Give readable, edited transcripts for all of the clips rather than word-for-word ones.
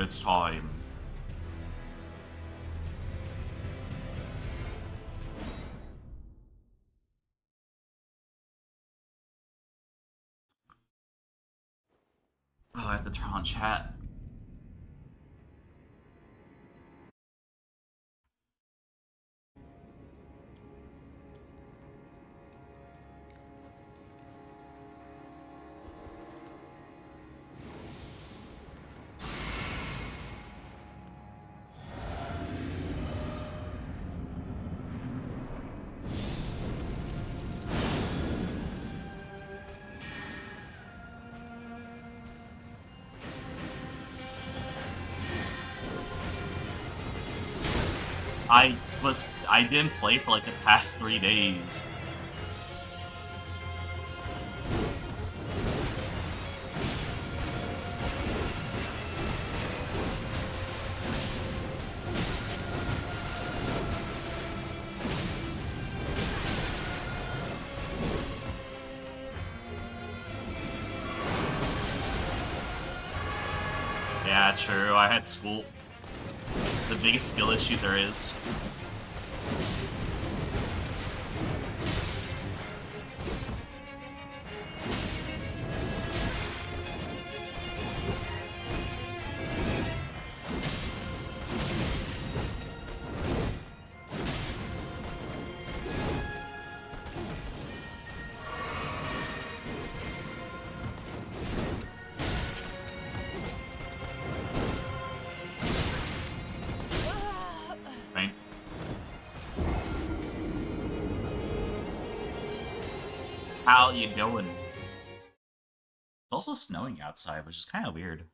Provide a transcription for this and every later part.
It's time. Oh, I have to turn on chat. I didn't play for like the past 3 days. Yeah, true. I had school. The biggest skill issue there is. Right? How you doing? It's also snowing outside, which is kind of weird.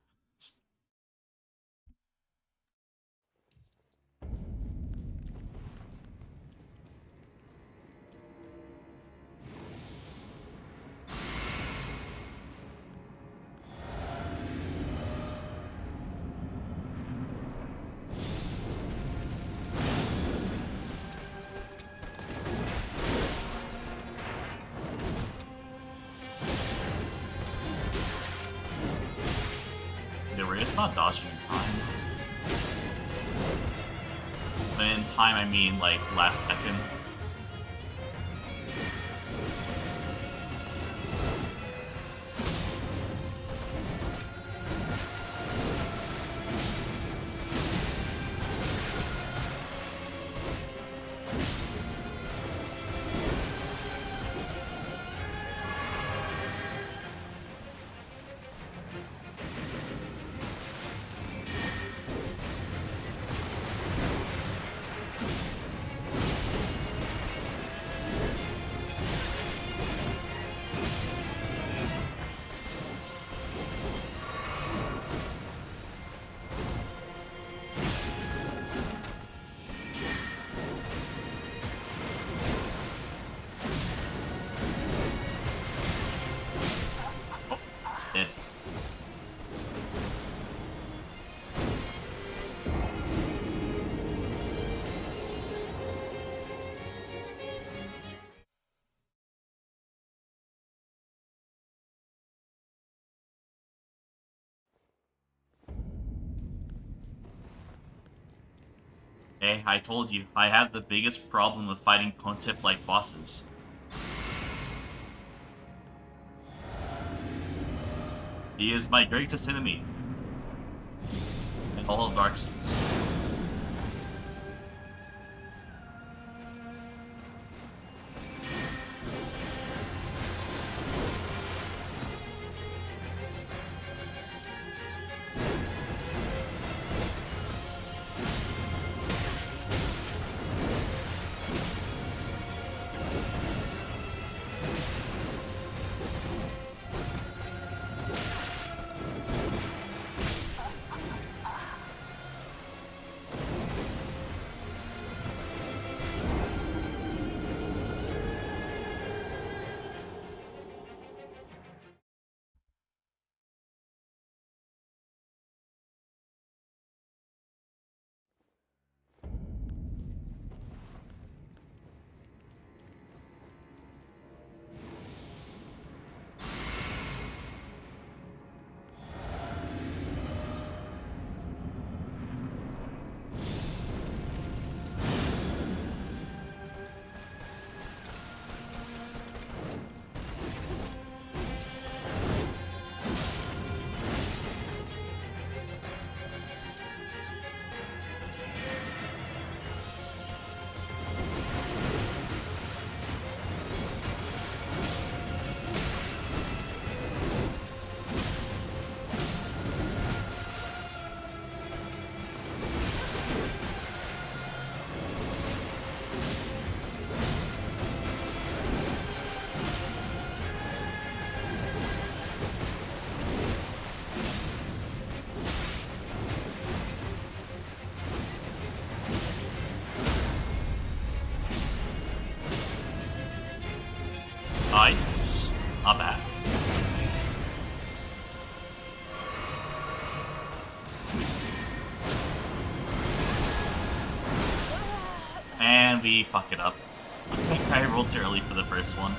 We're just not dodging in time. And in time, I mean like last second. It. Hey, I told you, I have the biggest problem with fighting Pontiff-like bosses. He is my greatest enemy in all of Dark Souls. twice. Not bad. And we fuck it up. I rolled too early for the first one.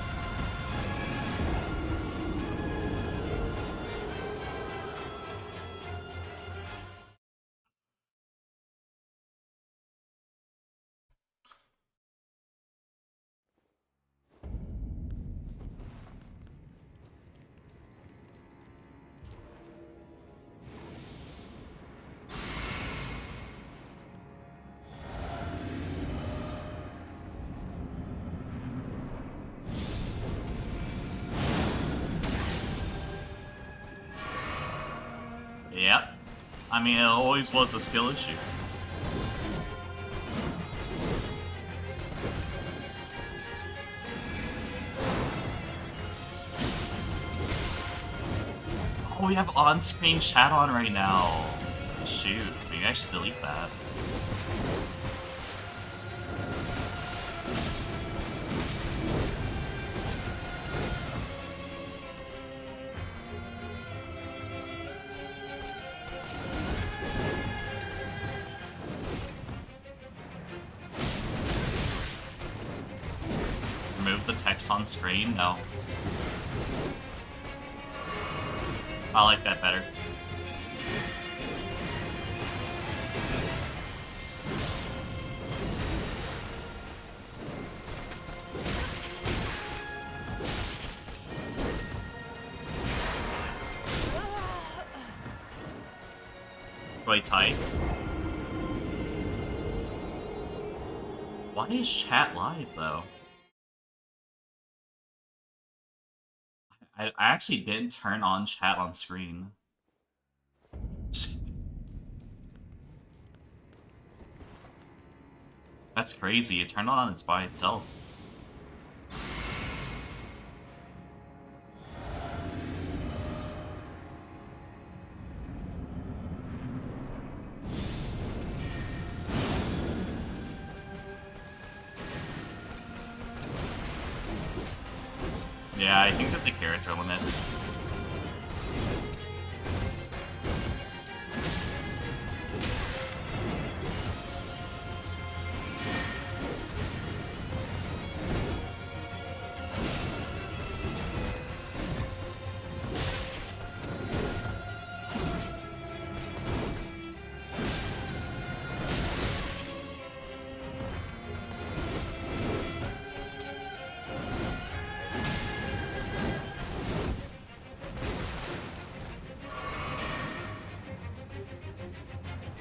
Yep. I mean, it always was a skill issue. Oh, we have on-screen chat on right now. Shoot, maybe I should delete that. Remove the text on screen? No. I like that better. Really tight. Why is chat live, though? I actually didn't turn on chat on screen. That's crazy. It turned on by itself. Yeah, I think there's a character limit.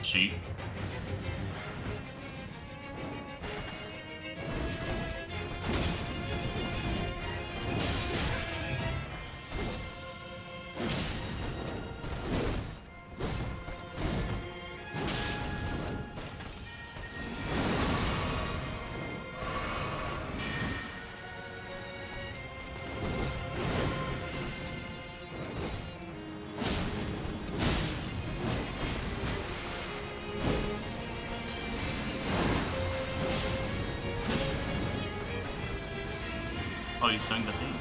Cheat. Oh, he's doing the thing.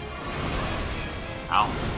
Ow.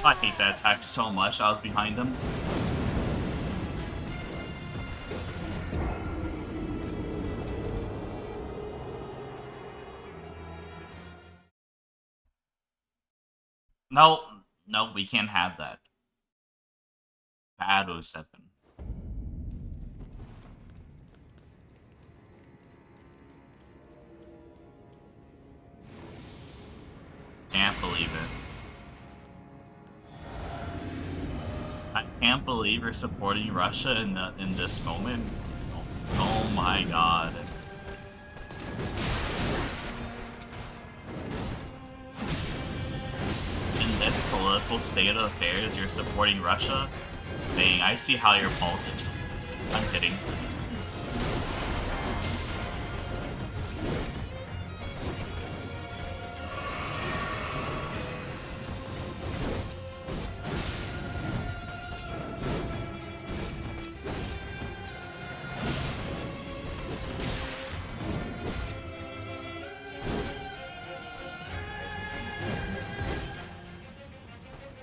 I hate that attack so much. I was behind him. No, no, we can't have that. Bad 07. can't believe it. I can't believe you're supporting Russia in this moment. Oh my god. In this political state of affairs, you're supporting Russia? Dang, I see how your politics... I'm kidding.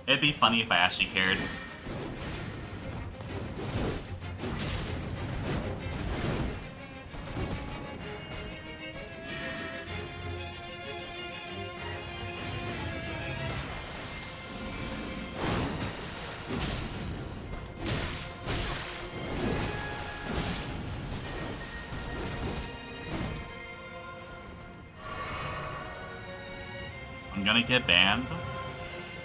It'd be funny if I actually cared. I'm gonna get banned.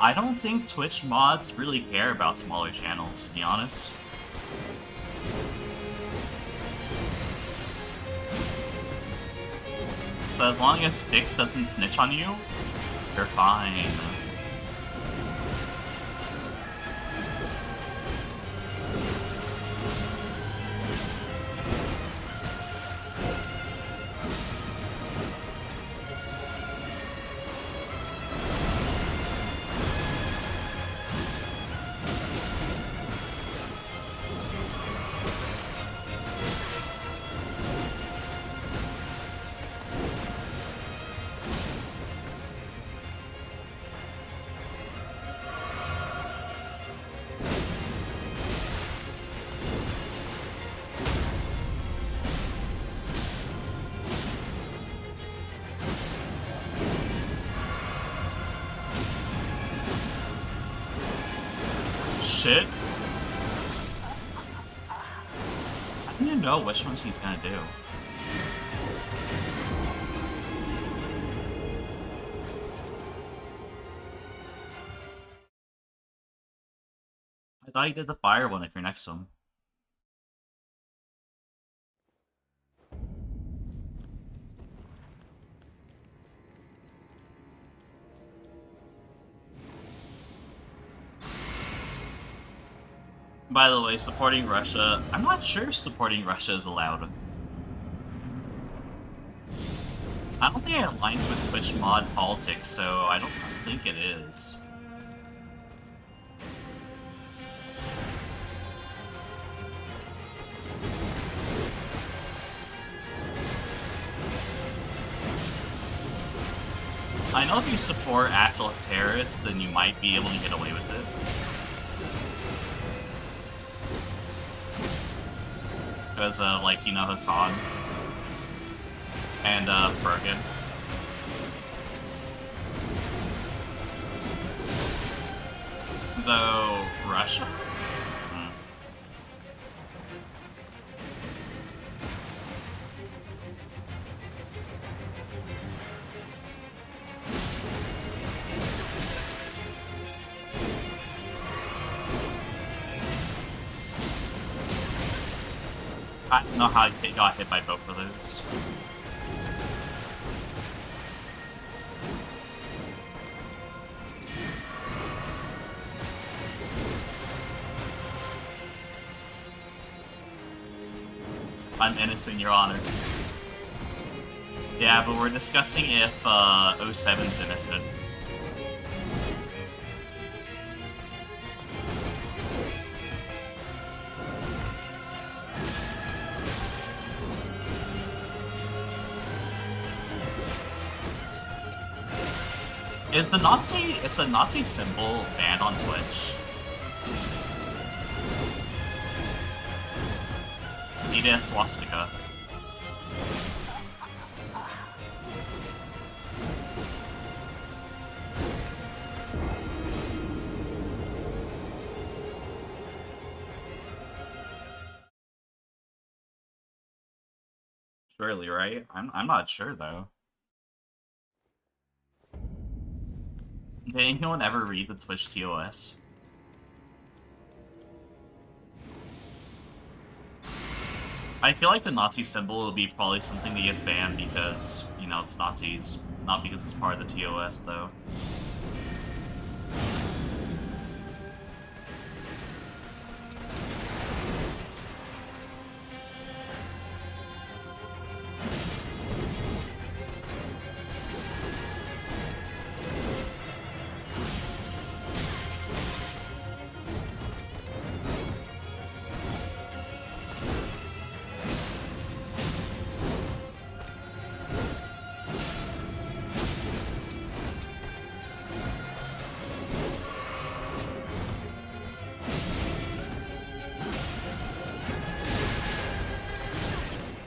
I don't think Twitch mods really care about smaller channels, to be honest. But as long as Styx doesn't snitch on you, you're fine. Shit. I don't even know which ones he's gonna do. I thought he did the fire one if you're next to him. By the way, supporting Russia... I'm not sure if supporting Russia is allowed. I don't think it aligns with Twitch mod politics, so I don't think it is. I know if you support actual terrorists, then you might be able to get away with it. Because, like, you know, Hassan and, Bergen. Though, Russia? I don't know how he got hit by both of those. I'm innocent, Your Honor. Yeah, but we're discussing if 07's innocent. Is the Nazi... It's a Nazi symbol banned on Twitch. Need a swastika. Surely, right? I'm not sure, though. Did anyone ever read the Twitch TOS? I feel like the Nazi symbol will be probably something that gets banned because, you know, it's Nazis. Not because it's part of the TOS, though.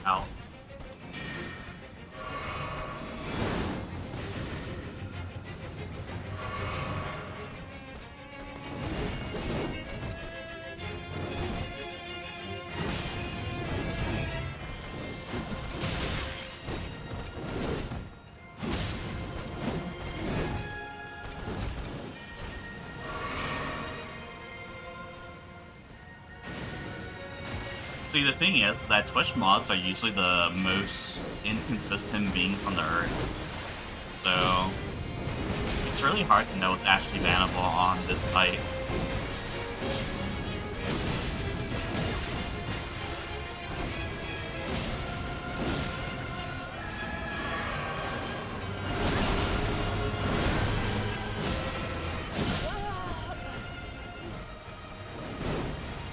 Ow. See, the thing is that Twitch mods are usually the most inconsistent beings on the earth. So, it's really hard to know what's actually bannable on this site.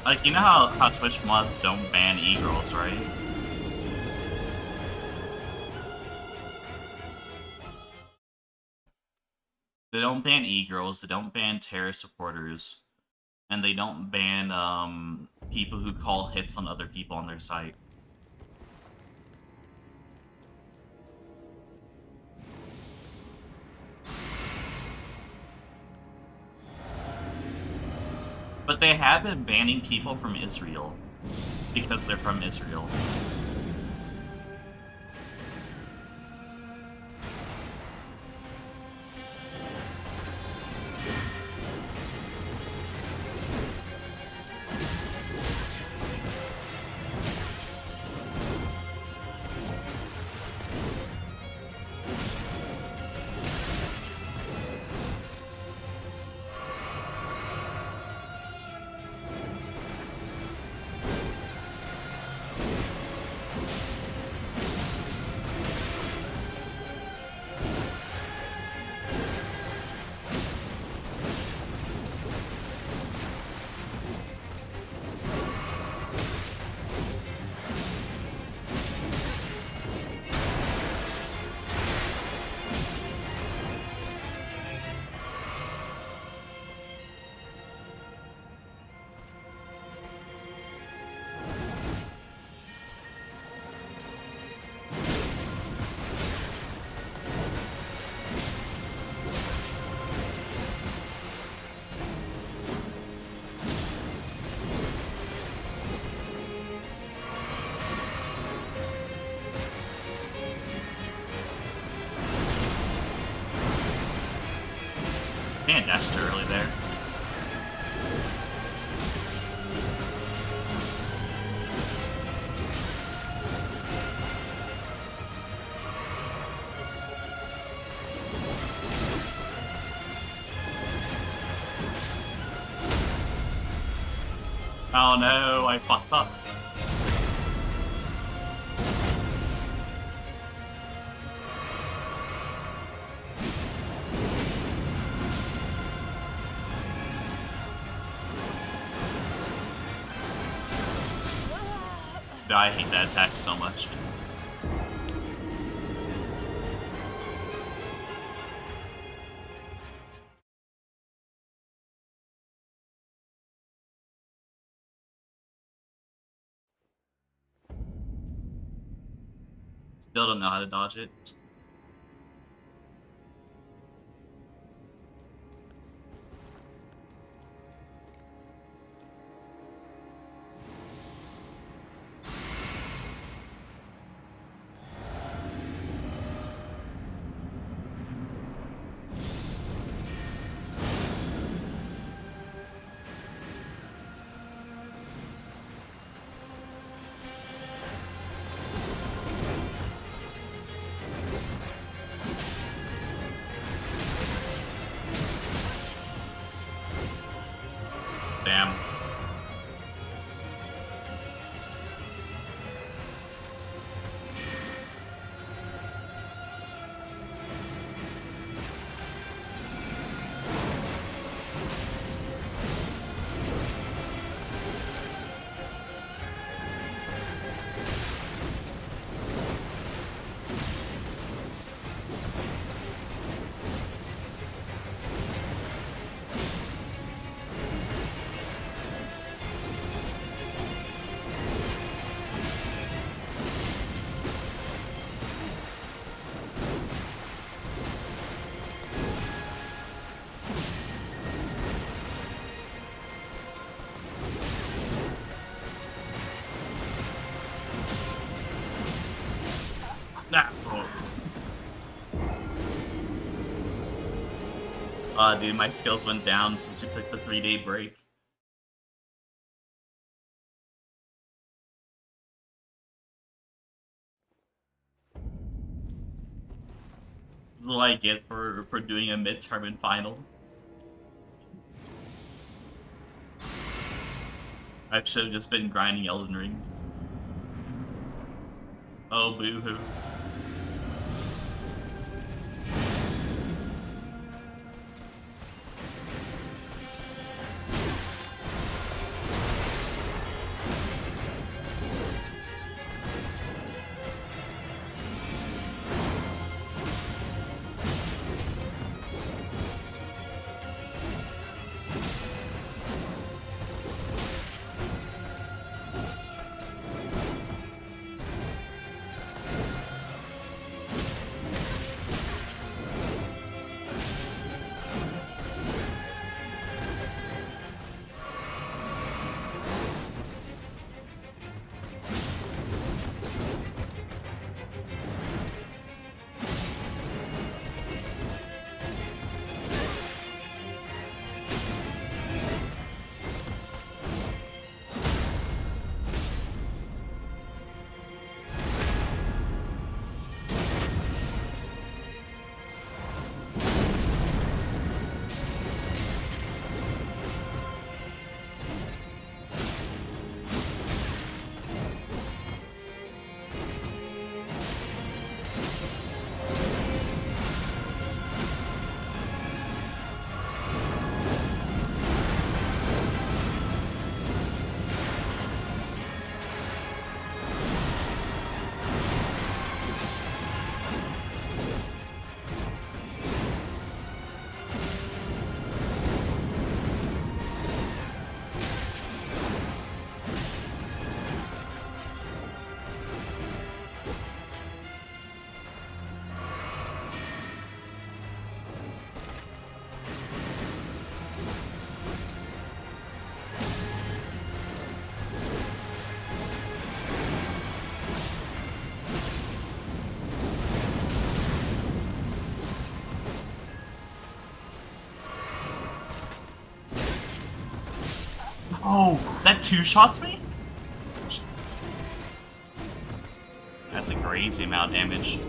Like, you know how Twitch mods don't ban e-girls, right? They don't ban e-girls, they don't ban terrorist supporters, and they don't ban, people who call hits on other people on their site. But they have been banning people from Israel because they're from Israel. Man, dashed too early there. Oh no, I fucked up. I hate that attack so much. Still don't know how to dodge it. Dude, my skills went down since we took the 3-day break. This is what I get for doing a midterm and final. I should have just been grinding Elden Ring. Oh, boo-hoo. Oh, that two-shots me? That's a crazy amount of damage.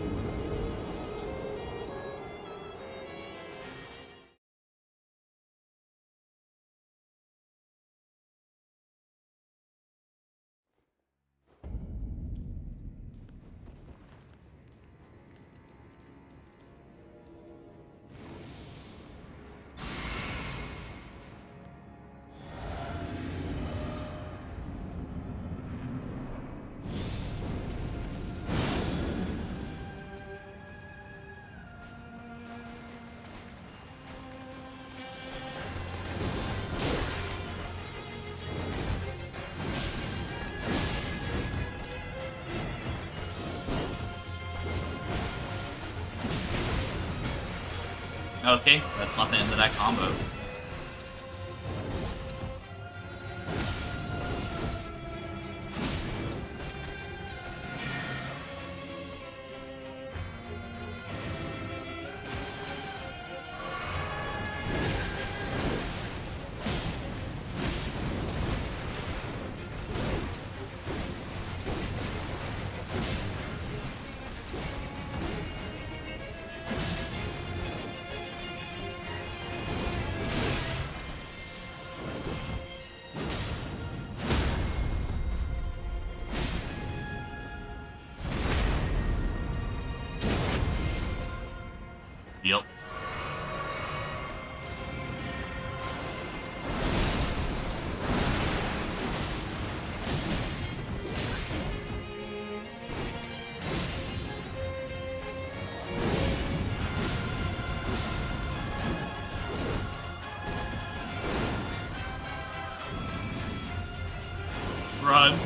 Okay, that's not the end of that combo. Yep. Run.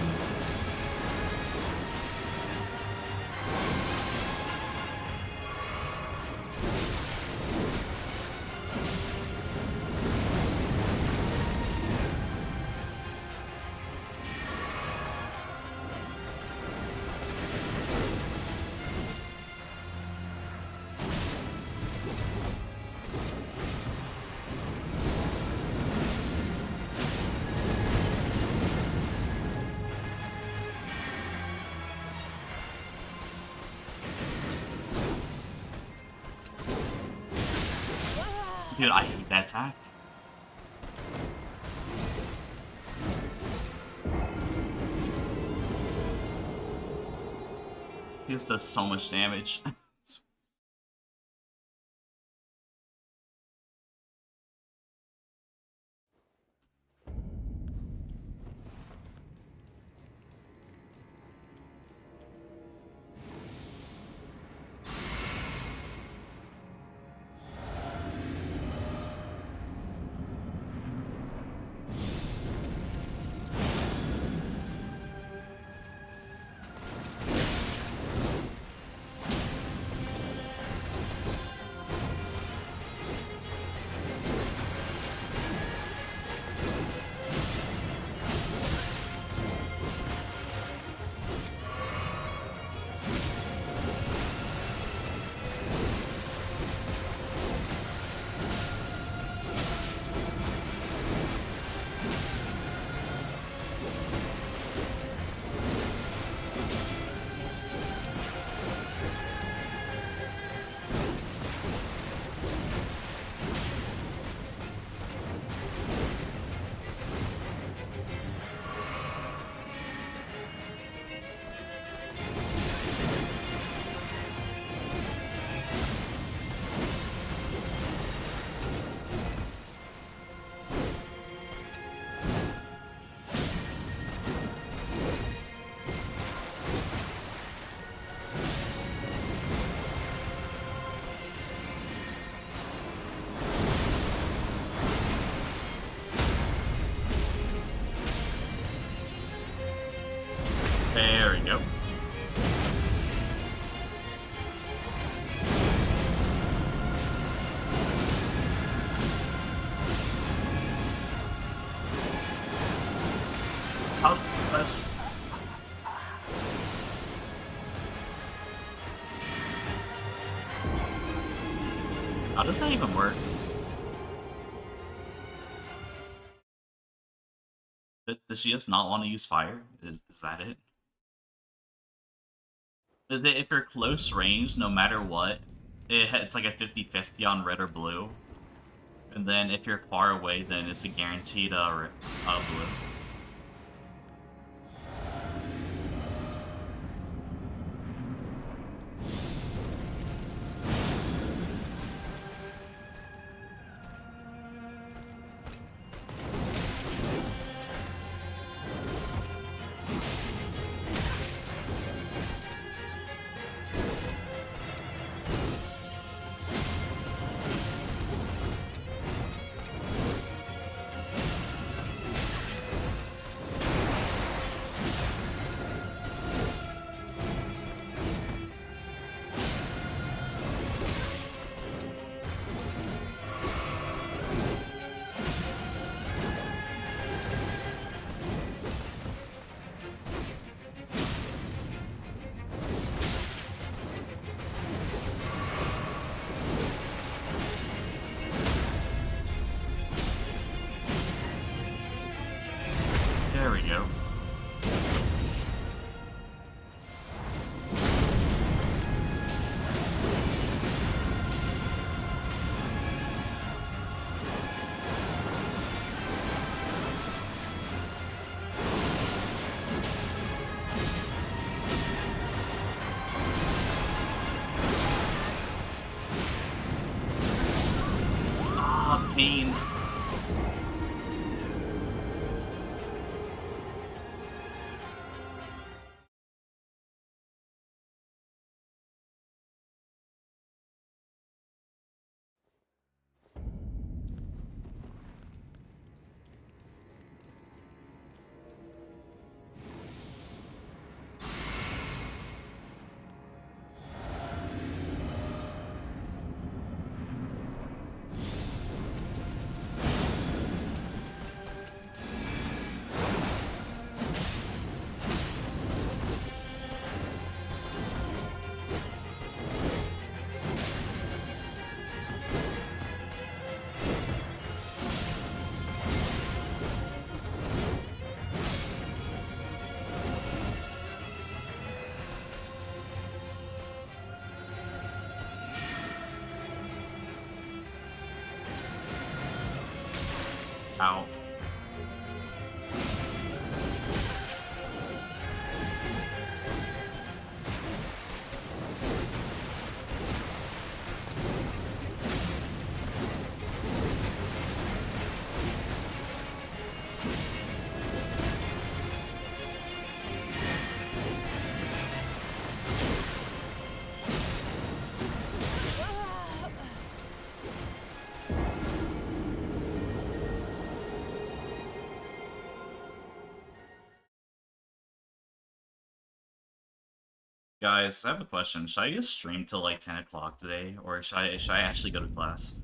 Dude, I hate that attack. He just does so much damage. There we go. How does... How does that even work? Does she just not want to use fire? Is that it? Is it if you're close range, no matter what, it's like a 50-50 on red or blue? And then if you're far away, then it's a guaranteed blue. There we go. Ah, pain. Ow. Guys, I have a question. Should I just stream till like 10 o'clock today, or should I actually go to class?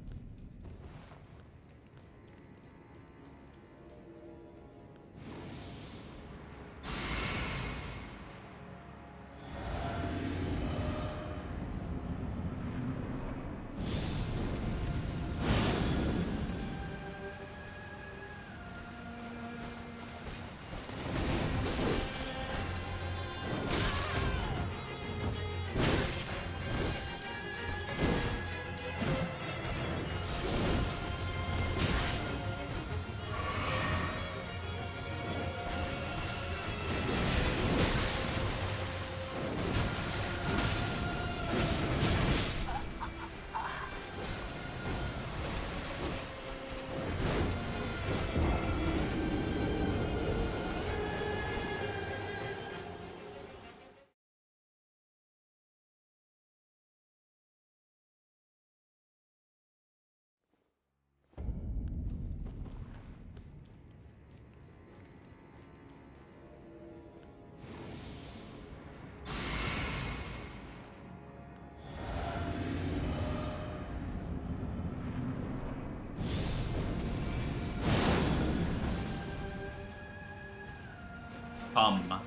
Come.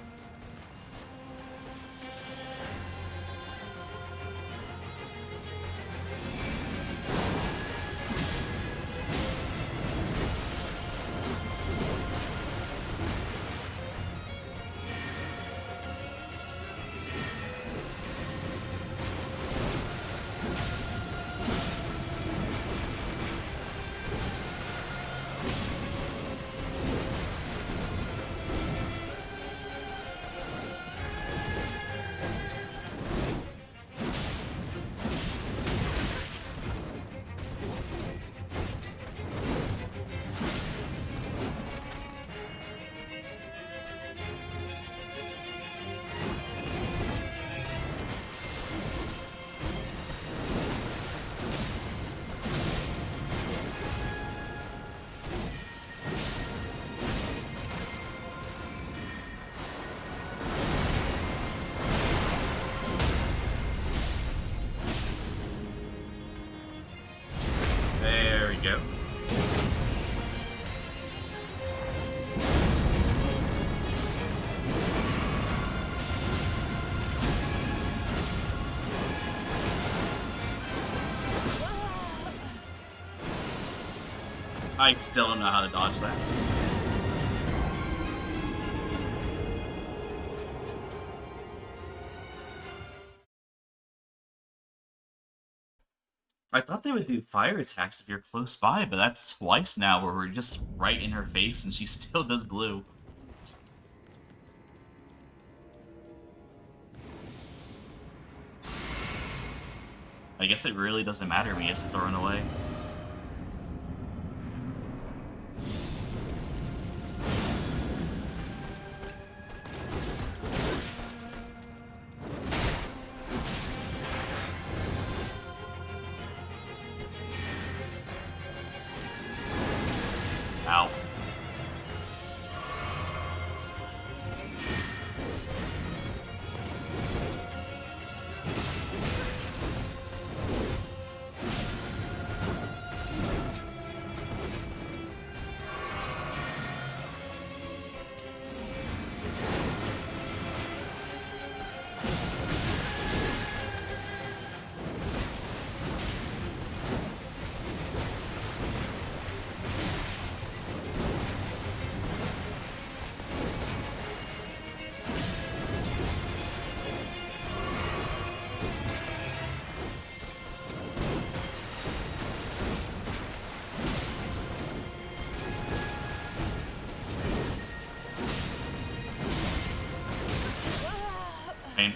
There we go. I still don't know how to dodge that. I thought they would do fire attacks if you're close by, but that's twice now where we're just right in her face and she still does blue. I guess it really doesn't matter when he has to throw it away. Ow. Pain.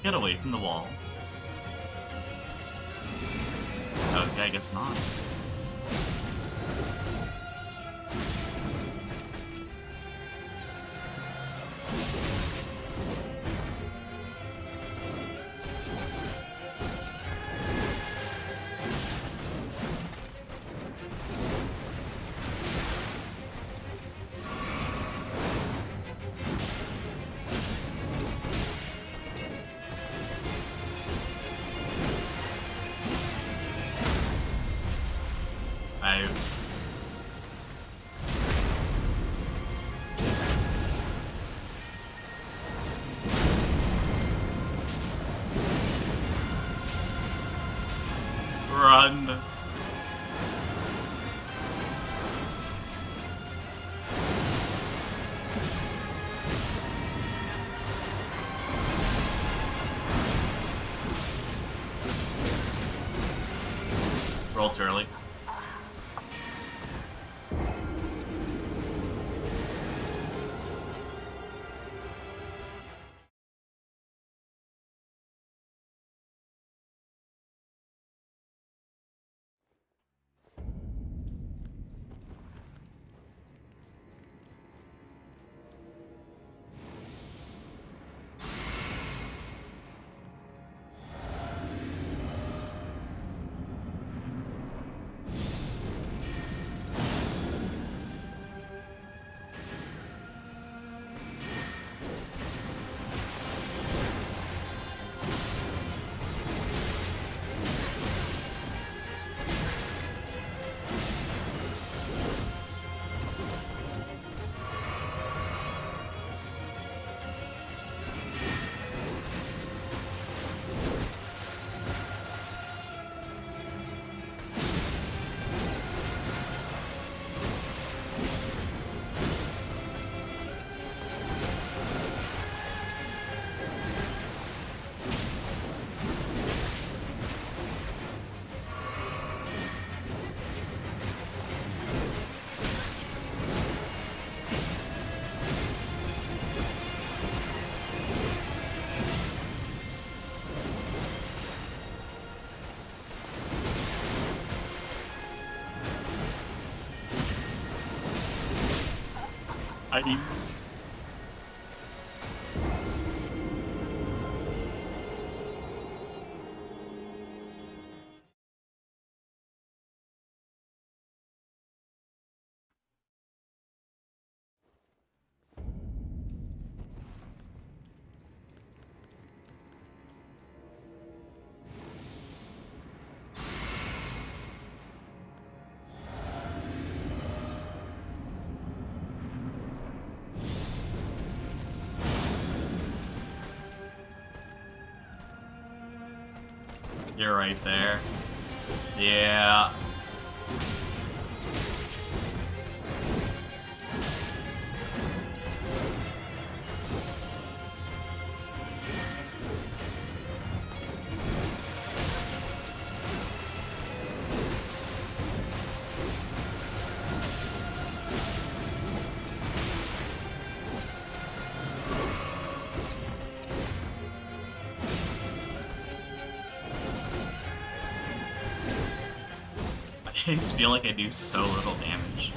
Get away from the wall. Okay, I guess not. Run. Roll too early. I You're right there. Yeah. I just feel like I do so little damage.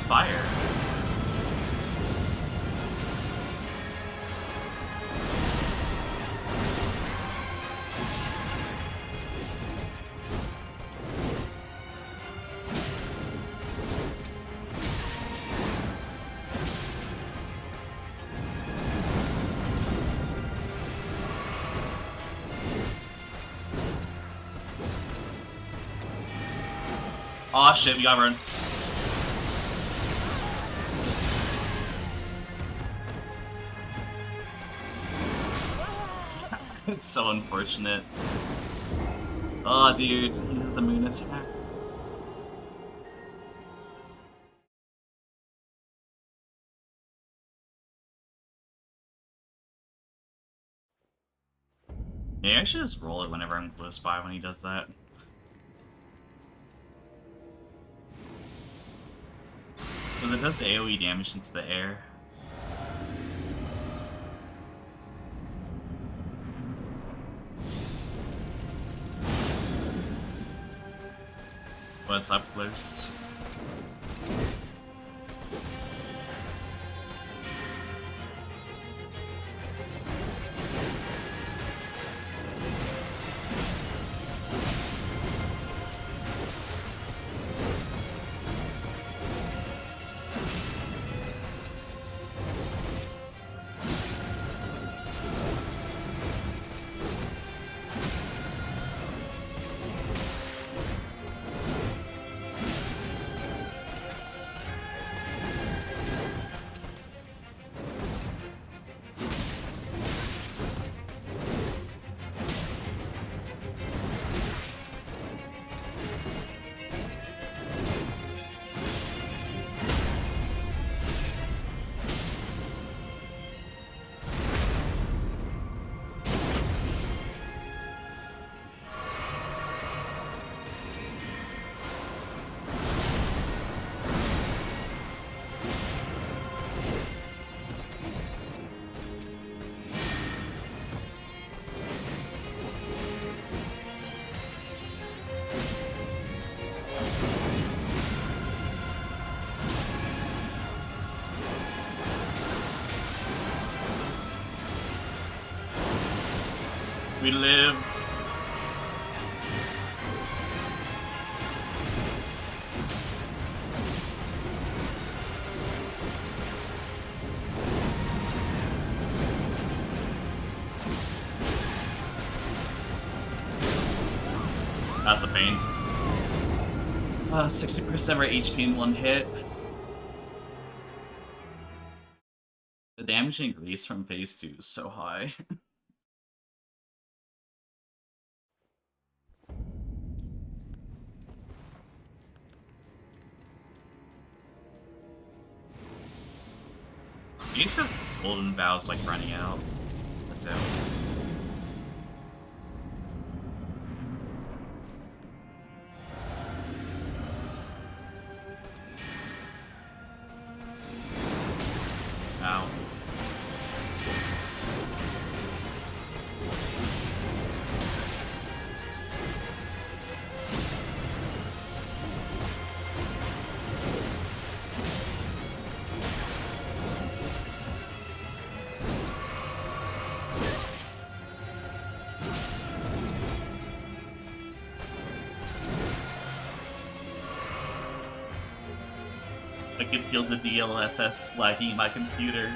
fire. Aw, shit, we gotta run. It's so unfortunate. Oh, dude, the moon attack. Yeah, I should just roll it whenever I'm close by when he does that. Because it does AoE damage into the air. What's up close? We live. That's a pain. 60% of our HP in one hit. The damage increase from phase 2 is so high. It's because Golden Bow's like running out. That's it. Ow. I can feel the DLSS lagging my computer.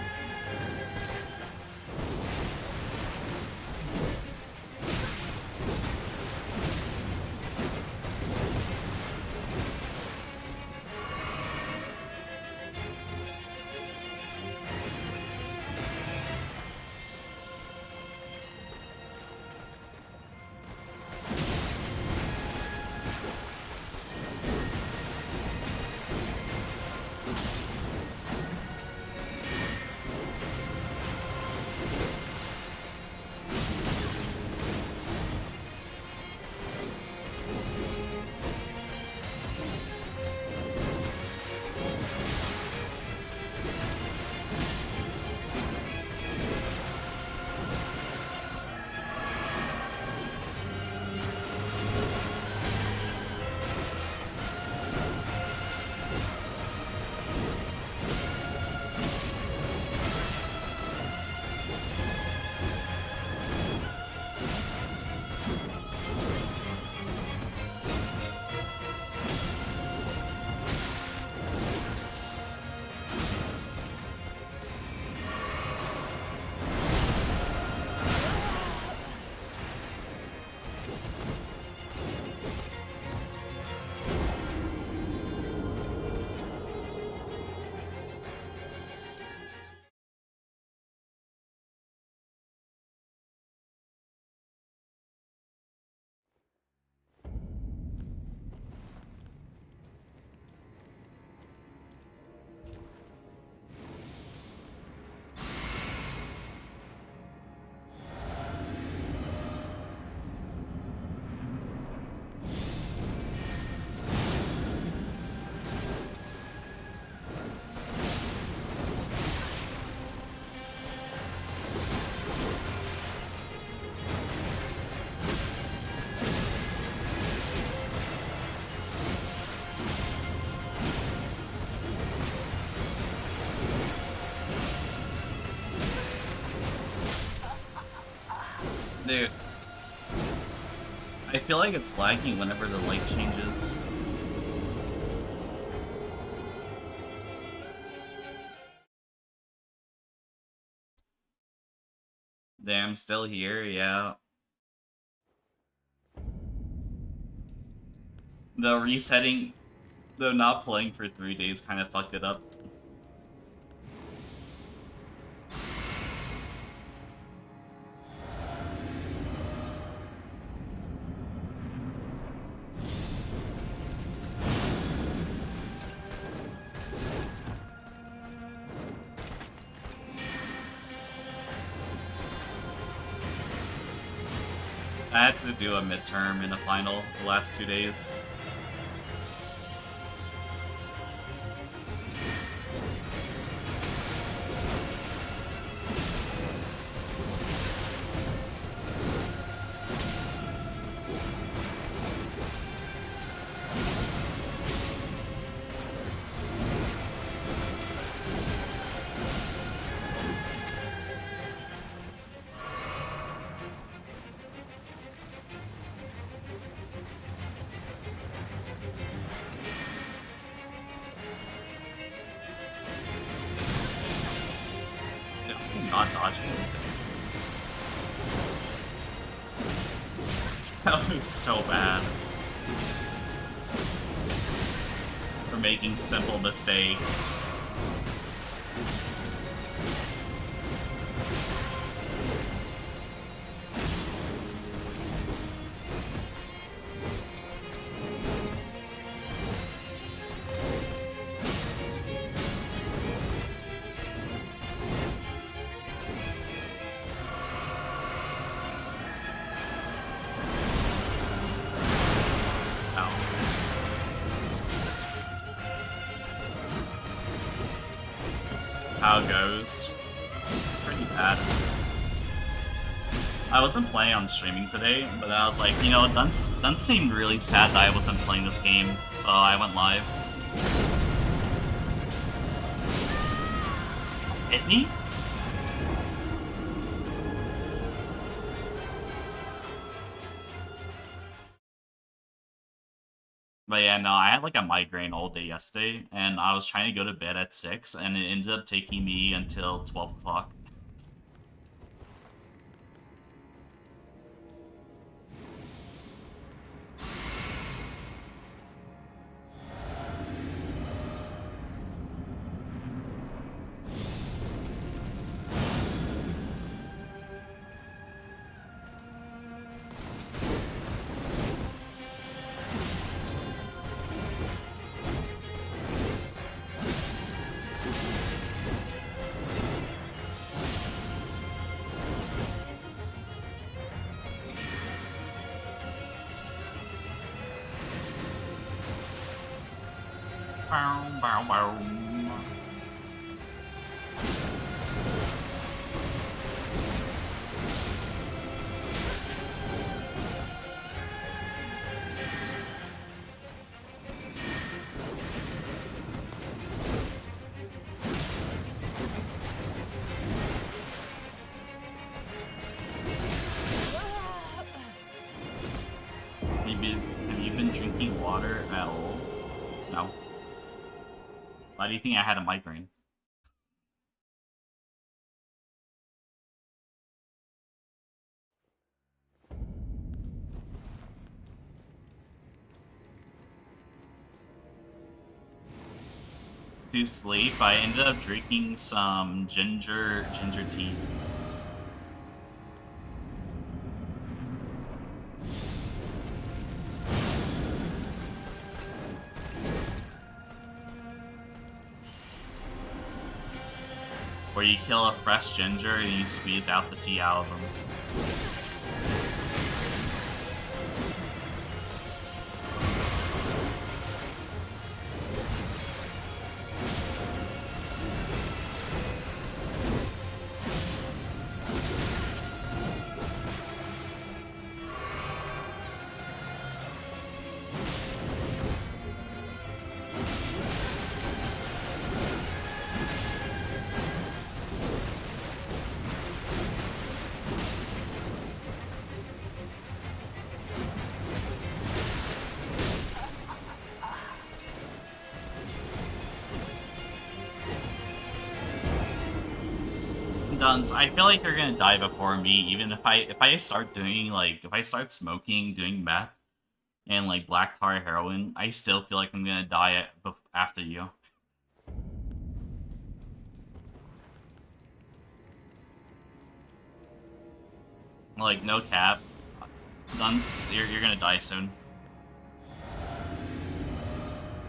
Dude, I feel like it's lagging whenever the light changes. Damn, still here, yeah. The resetting, though not playing for 3 days kind of fucked it up. I had to do a midterm and a final the last 2 days. Not dodging anything. That was so bad. For making simple mistakes. How it goes. Pretty bad. I wasn't playing on streaming today, but then I was like, you know, Dun seemed really sad that I wasn't playing this game, so I went live. Hit me? But yeah, no, I had like a migraine all day yesterday, and I was trying to go to bed at 6, and it ended up taking me until 12 o'clock. Bow, bow, bow. Have you been drinking water at all? No. Why do you think I had a migraine? To sleep, I ended up drinking some ginger tea. Where you kill a fresh ginger and you squeeze out the tea out of them. Duns, I feel like you're gonna die before me, even if I start doing if I start smoking, doing meth, and like black tar heroin, I still feel like I'm gonna die after you. Like, no cap. Duns, you're gonna die soon.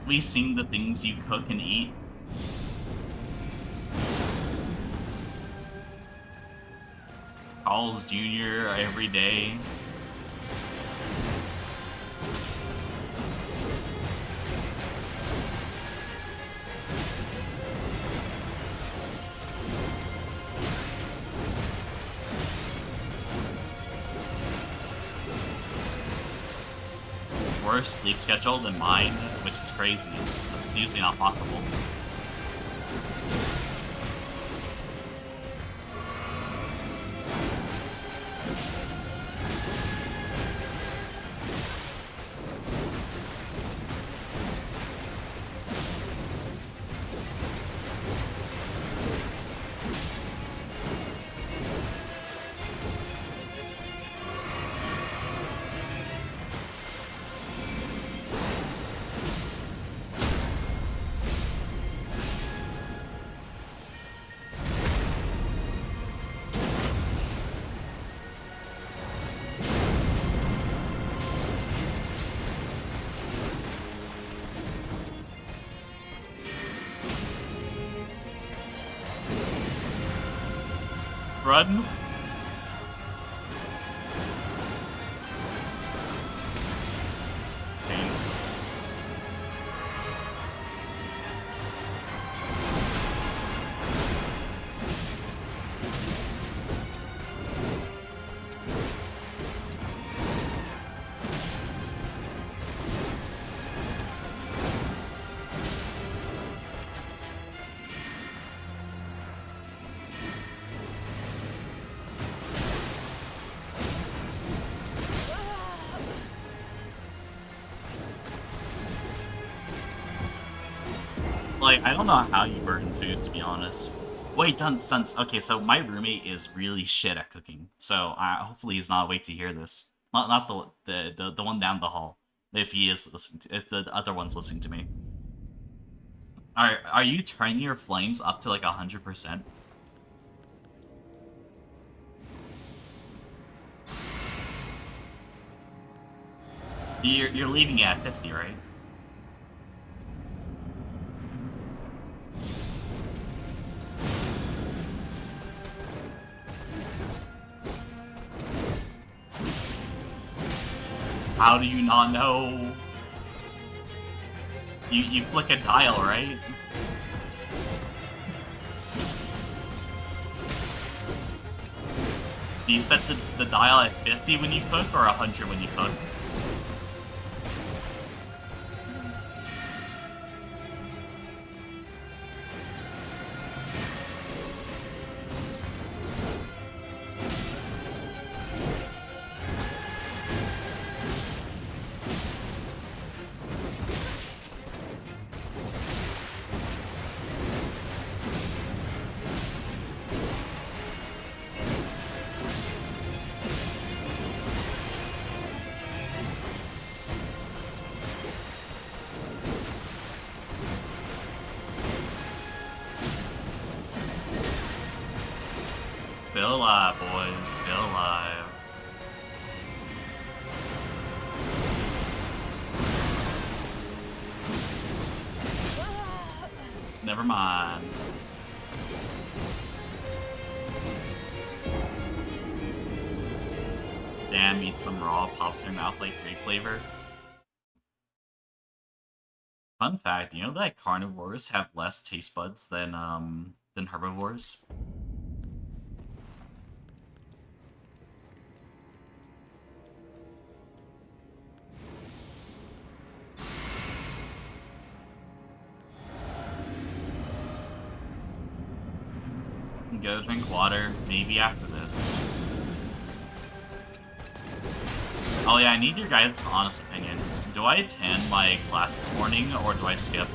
We seen the things you cook and eat. Carl's Jr. every day. Worse sleep schedule than mine, which is crazy. That's usually not possible. Run. Pain. Like, I don't know how you burn food, to be honest. Wait, Dunce. Okay, so my roommate is really shit at cooking. So hopefully he's not awake to hear this. Not the one down the hall. If he is listening to, if the other one's listening to me. Are you turning your flames up to like 100%? You're leaving it at 50, right? How do you not know? You flick a dial, right? Do you set the dial at 50 when you cook or 100 when you cook? Still alive, boys. Still alive. Never mind. Damn, eat some raw, pops in your mouth like grape flavor. Fun fact, you know that carnivores have less taste buds than herbivores? Go drink water, maybe after this. Oh yeah, I need your guys' honest opinion. Do I attend my class this morning, or do I skip?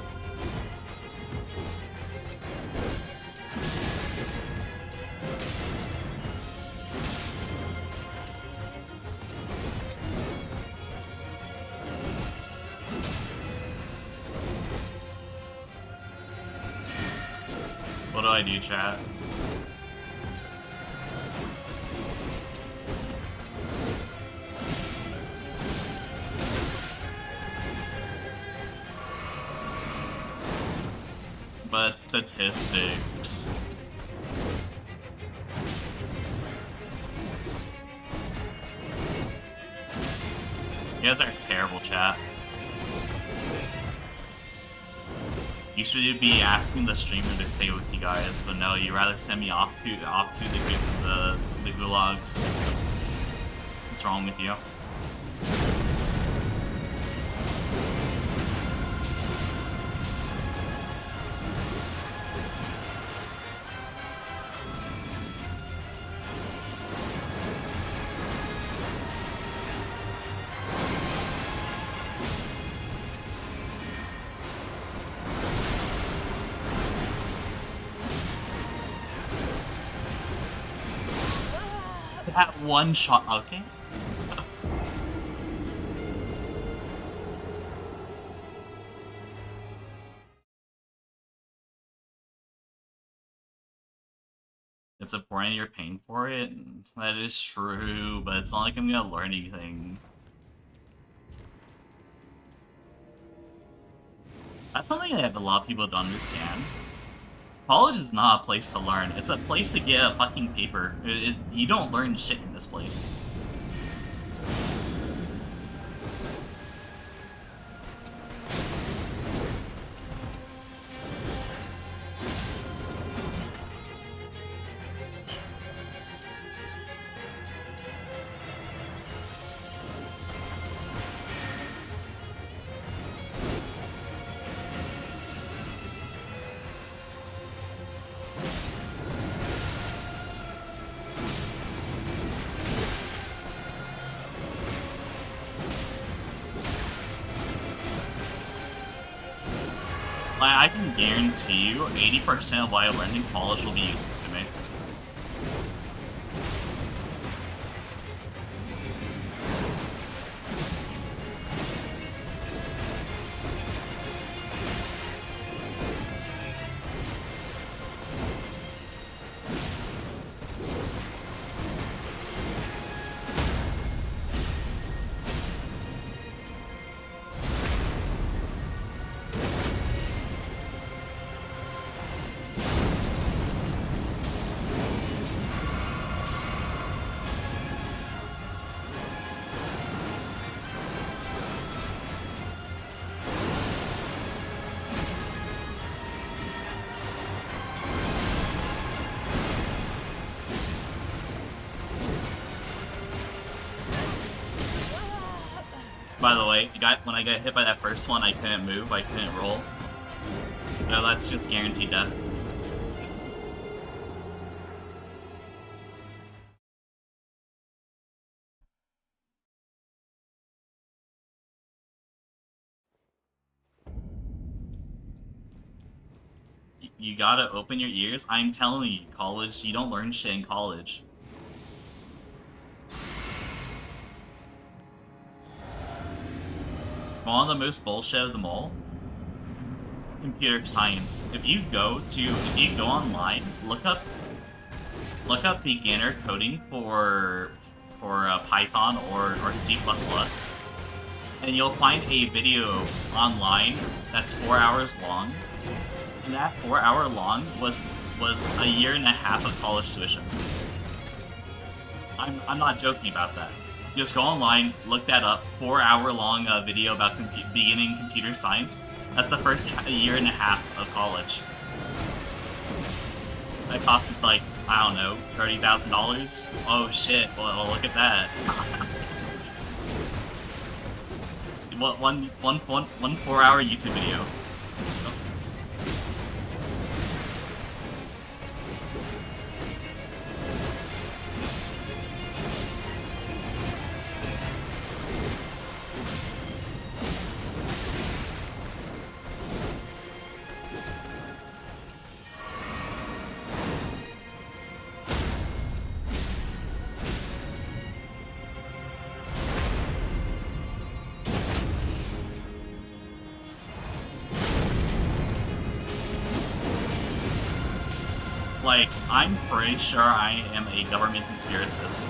do I do, chat? But statistics. You guys are terrible, chat. You should be asking the streamer to stay with you guys, but no, you rather send me off to the gulags. What's wrong with you? That one shot, okay. It's important you're paying for it. That is true, but it's not like I'm gonna learn anything. That's something that a lot of people don't understand. College is not a place to learn. It's a place to get a fucking paper. You don't learn shit in this place. I can guarantee you 80% of what I learned in college will be useless to me. By the way, when I got hit by that first one, I couldn't move, I couldn't roll. So that's just guaranteed death. You gotta open your ears. I'm telling you, college, you don't learn shit in college. One of the most bullshit of them all, computer science. If you go online, look up beginner coding for Python or C++, and you'll find a video online that's 4 hours long, and that 4 hour long was a year and a half of college tuition. I'm not joking about that. Just go online, look that up. 4 hour long video about beginning computer science. That's the first year and a half of college. That costed like, I don't know, $30,000. Oh shit! Well, look at that. One 4 hour YouTube video. Like, I'm pretty sure I am a government conspiracist.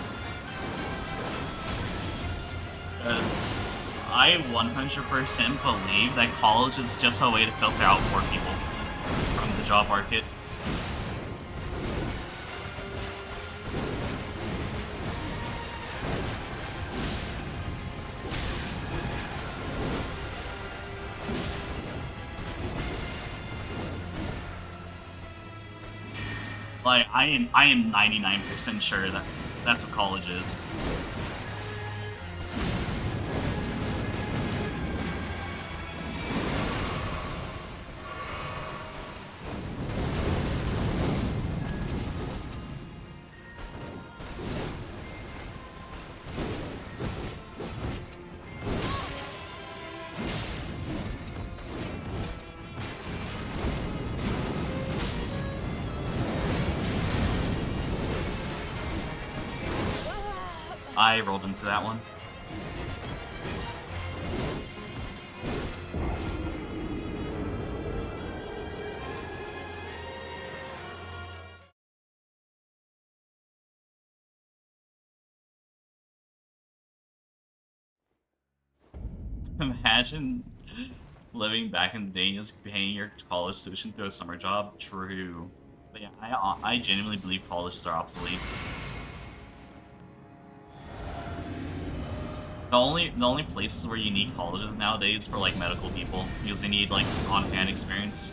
Because I 100% believe that college is just a way to filter out poor people from the job market. Like, I am 99% sure that that's what college is. I rolled into that one. Imagine living back in the day is paying your college tuition through a summer job. True. But yeah, I genuinely believe colleges are obsolete. The only places where you need colleges nowadays for like medical people because they need like on-hand experience.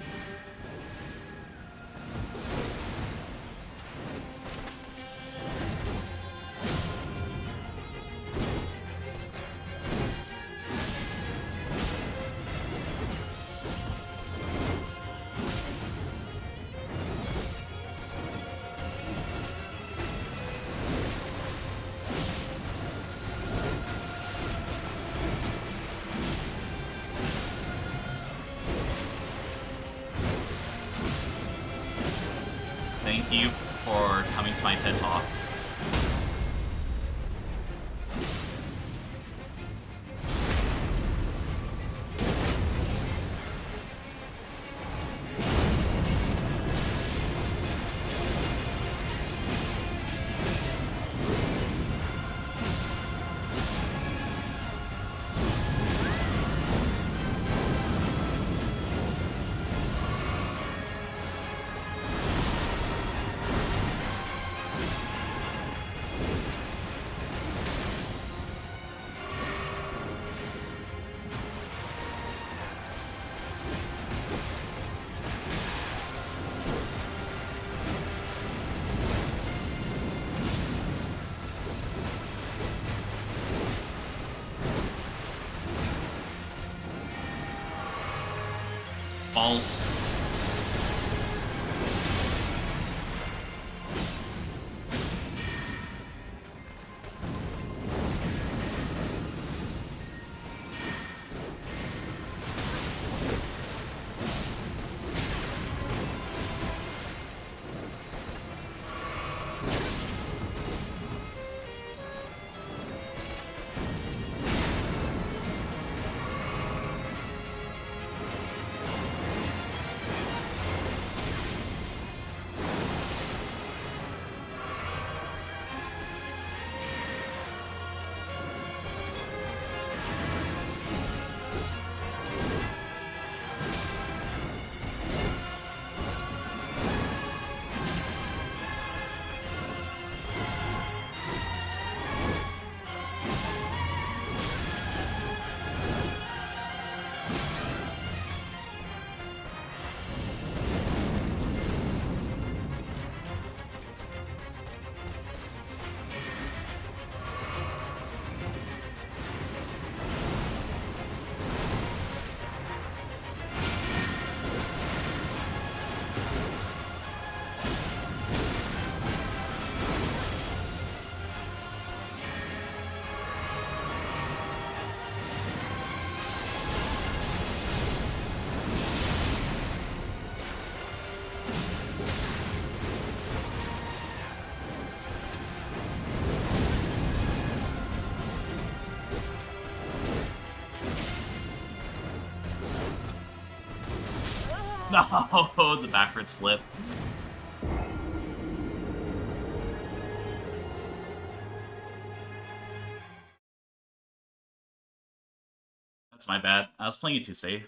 Thank you for coming to my TED Talk. Balls. No, the backwards flip. That's my bad. I was playing it too safe.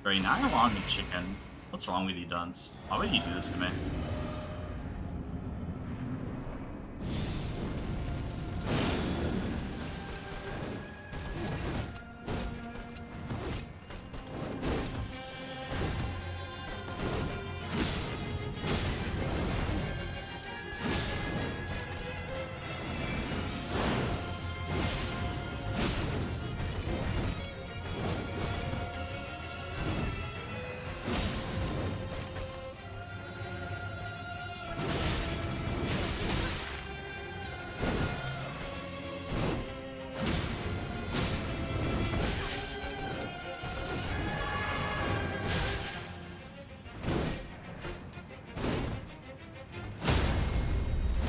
Right now I want the chicken. What's wrong with you, dunce? Why would you do this to me?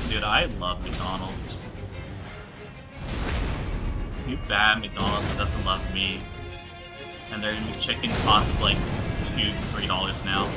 Dude, I love McDonald's. Too bad McDonald's doesn't love me. And their chicken costs like $2 to $3 now.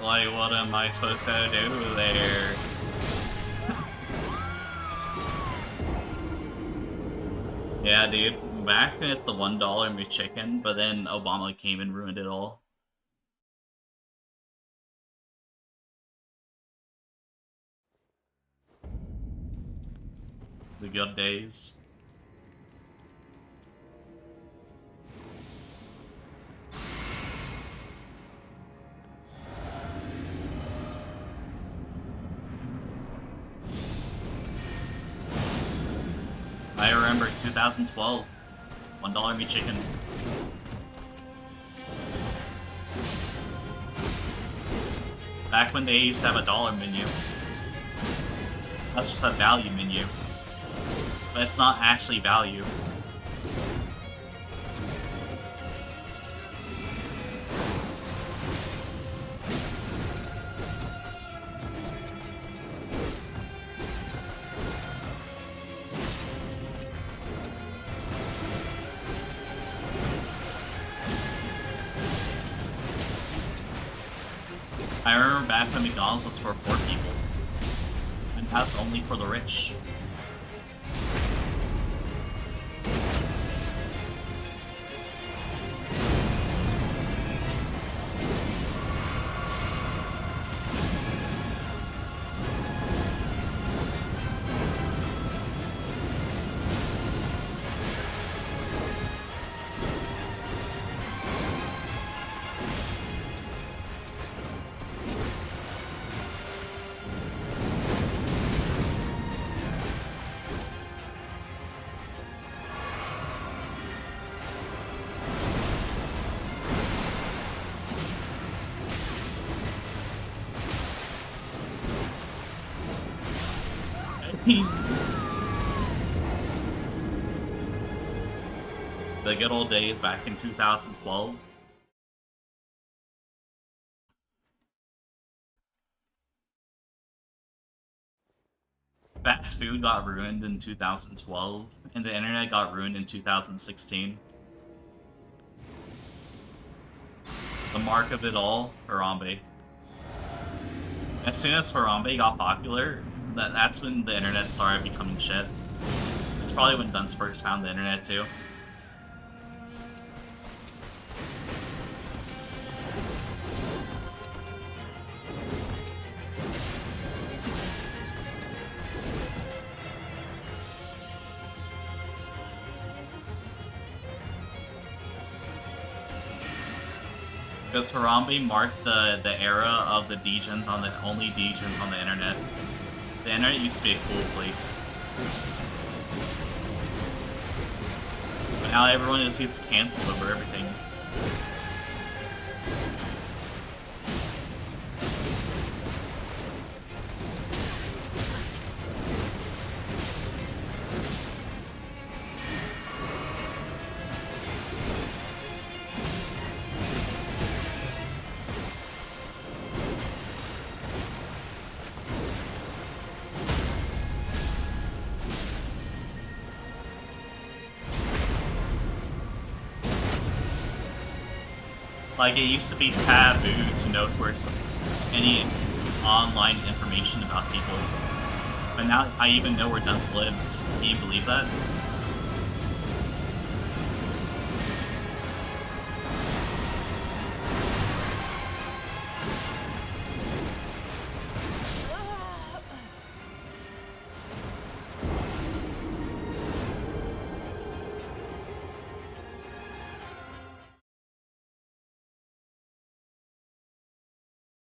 Like, what am I supposed to do there? Yeah, dude. Back at the $1 McChicken, but then Obama came and ruined it all. The good days. I remember 2012, $1 meat chicken. Back when they used to have a dollar menu. That's just a value menu. But it's not actually value. I remember back when McDonald's was for poor people. And now it's only for the rich. The good old days back in 2012. Fast food got ruined in 2012, and the internet got ruined in 2016. The mark of it all, Harambe. As soon as Harambe got popular, that's when the internet started becoming shit. It's probably when Dunce first found the internet too. Because Harambe marked the era of the degens on the only degens on the internet. The internet used to be a cool place. Now everyone just gets canceled over everything. Like, it used to be taboo to know where any online information about people. But now I even know where Dunce lives. Can you believe that?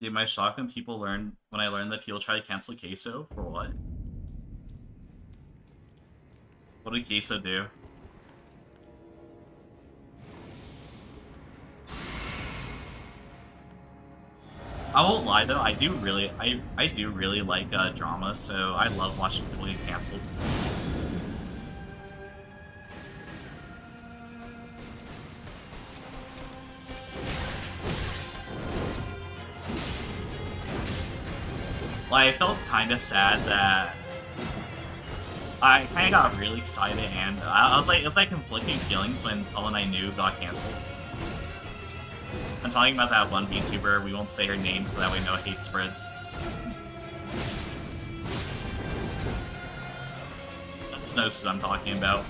Dude, my shock when I learned that people try to cancel Queso for what? What did Queso do? I won't lie though, I do really like drama, so I love watching people get canceled. Like, I felt kind of sad that I kind of got really excited, and I was like, it was like conflicting feelings when someone I knew got canceled. I'm talking about that one VTuber. We won't say her name so that way no hate spreads. That's knows who I'm talking about.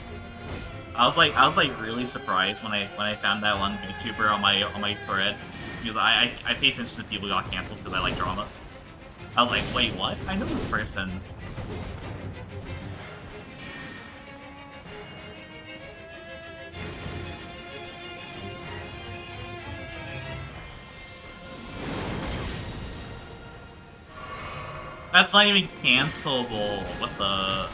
I was like really surprised when I found that one VTuber on my thread, because I pay attention to people who got canceled because I like drama. I was like, wait, what? I know this person. That's not even cancelable. What the...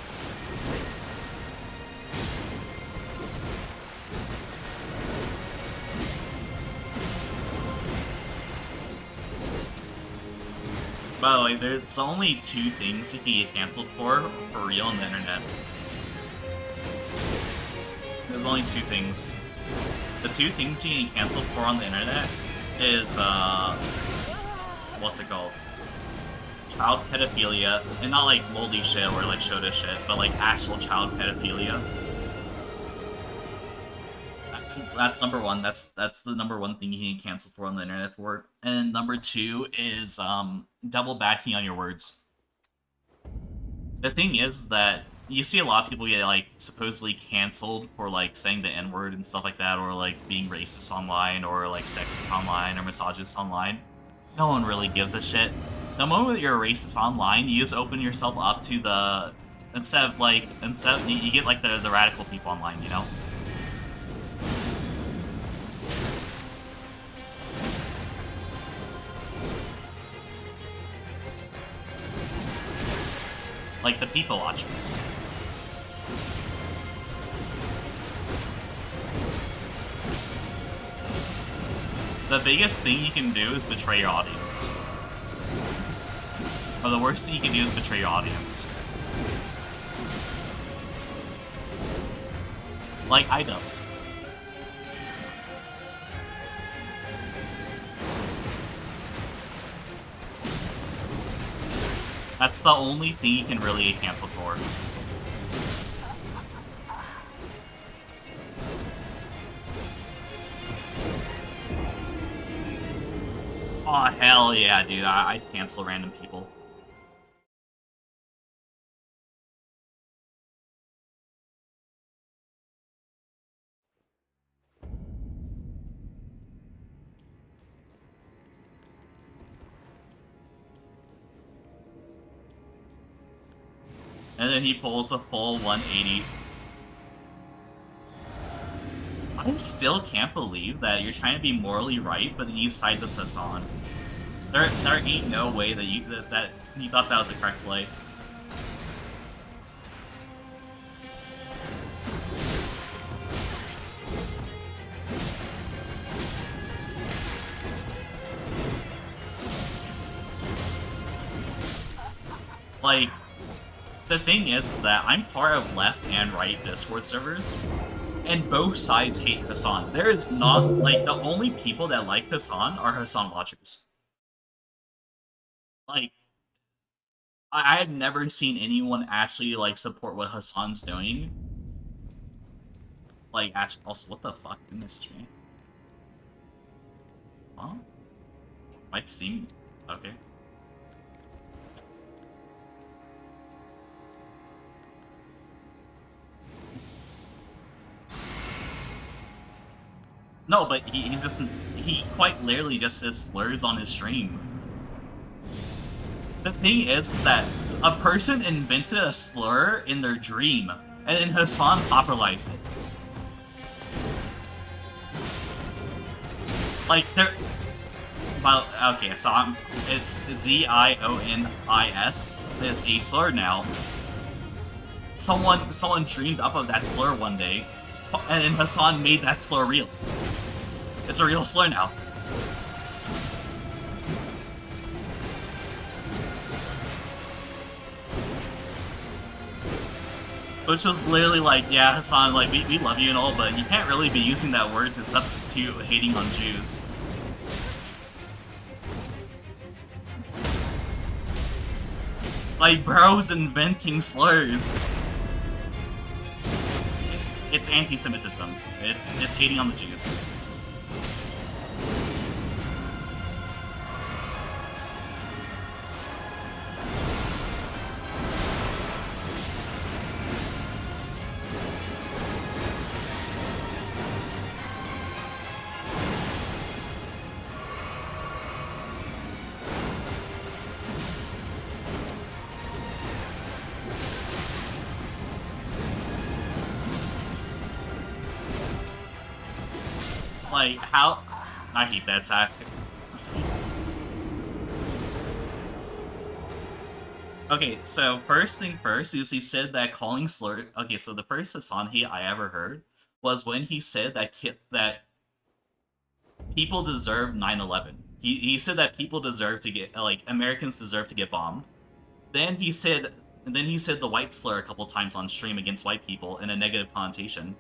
By the way, there's only two things you can get canceled for real on the internet. There's only two things. The two things you can get canceled for on the internet is, what's it called? Child pedophilia, and not like moldy shit or like Shota shit, but like actual child pedophilia. That's number one. That's the number one thing you can cancel for on the internet for. And number two is double backing on your words. The thing is that you see a lot of people get like supposedly canceled for like saying the N-word and stuff like that, or like being racist online, or like sexist online, or misogynist online. No one really gives a shit. The moment you're a racist online, you just open yourself up to the you get like the radical people online, you know? Like the people watchers. The biggest thing you can do is betray your audience. Or the worst thing you can do is betray your audience. Like iDubbbz. That's the only thing you can really get canceled for. Oh, hell yeah, dude. I'd cancel random people. And then he pulls a full 180. I still can't believe that you're trying to be morally right, but then you side with Hassan. There ain't no way that you thought that was a correct play. Like, the thing is that I'm part of left and right Discord servers, and both sides hate Hassan. There is not, like, the only people that like Hassan are Hassan watchers. Like, I have never seen anyone actually, like, support what Hassan's doing. Like, actually, also, what the fuck? You messaged me. Huh? Might Steam? Okay. No, but he's just, he quite literally just says slurs on his stream. The thing is that a person invented a slur in their dream, and then Hassan popularized it. Like, there... Well, okay, so it's Zionis. There's a slur now. Someone dreamed up of that slur one day, and then Hassan made that slur real. It's a real slur now. Which was literally like, yeah, Hassan, like, we love you and all, but you can't really be using that word to substitute hating on Jews. Like, bro's inventing slurs. It's anti-Semitism. It's hating on the Jews. Like, how... I hate that tactic. Okay, so first thing first is he said that calling slur... Okay, so the first Hassan hate I ever heard was when he said that people deserve 9/11. He said that people deserve to get... Like, Americans deserve to get bombed. Then he said the white slur a couple times on stream against white people in a negative connotation.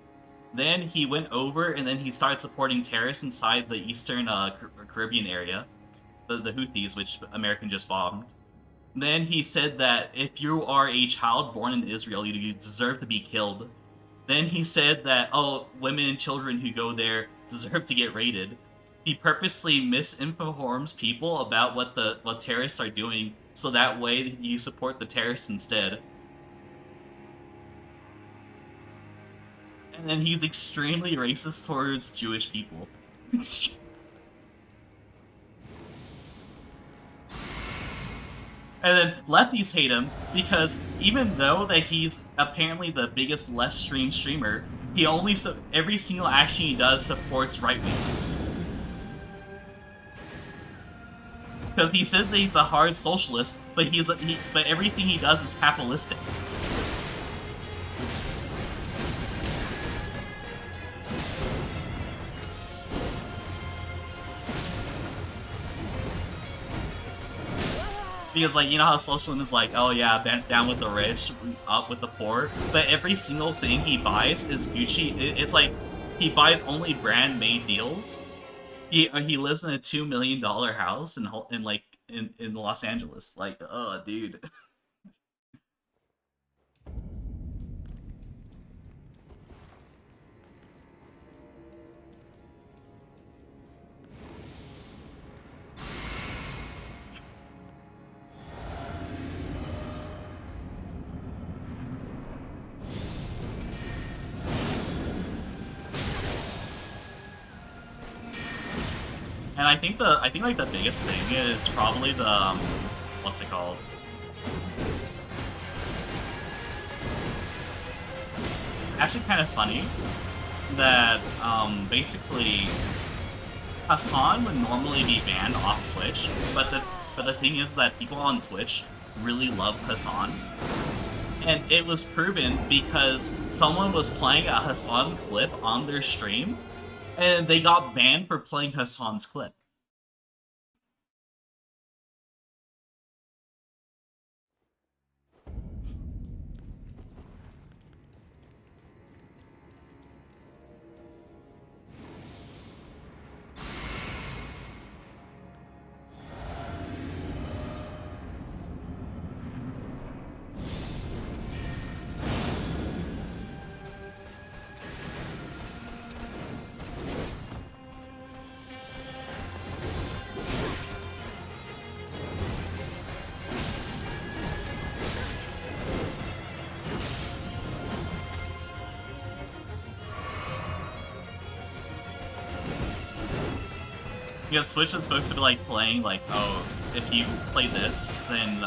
Then he went over and then he started supporting terrorists inside the eastern Caribbean area, the Houthis, which American just bombed. Then he said that if you are a child born in Israel, you deserve to be killed. Then he said that, oh, women and children who go there deserve to get raided. He purposely misinforms people about what terrorists are doing, so that way you support the terrorists instead. And then he's extremely racist towards Jewish people. And then lefties hate him because even though that he's apparently the biggest left streamer, he only every single action he does supports right wings. Because he says that he's a hard socialist, but but everything he does is capitalistic. Because, like, you know how socialism is like, oh yeah, down with the rich, up with the poor, but every single thing he buys is Gucci. It's like, he buys only brand-made deals. He lives in a $2 million house in Los Angeles. Like, oh, dude. And I think like the biggest thing is probably the what's it called? It's actually kind of funny that basically Hassan would normally be banned off Twitch, but the thing is that people on Twitch really love Hassan. And it was proven because someone was playing a Hassan clip on their stream, and they got banned for playing Hassan's clip. Because Twitch is supposed to be like playing like, oh, if you play this, then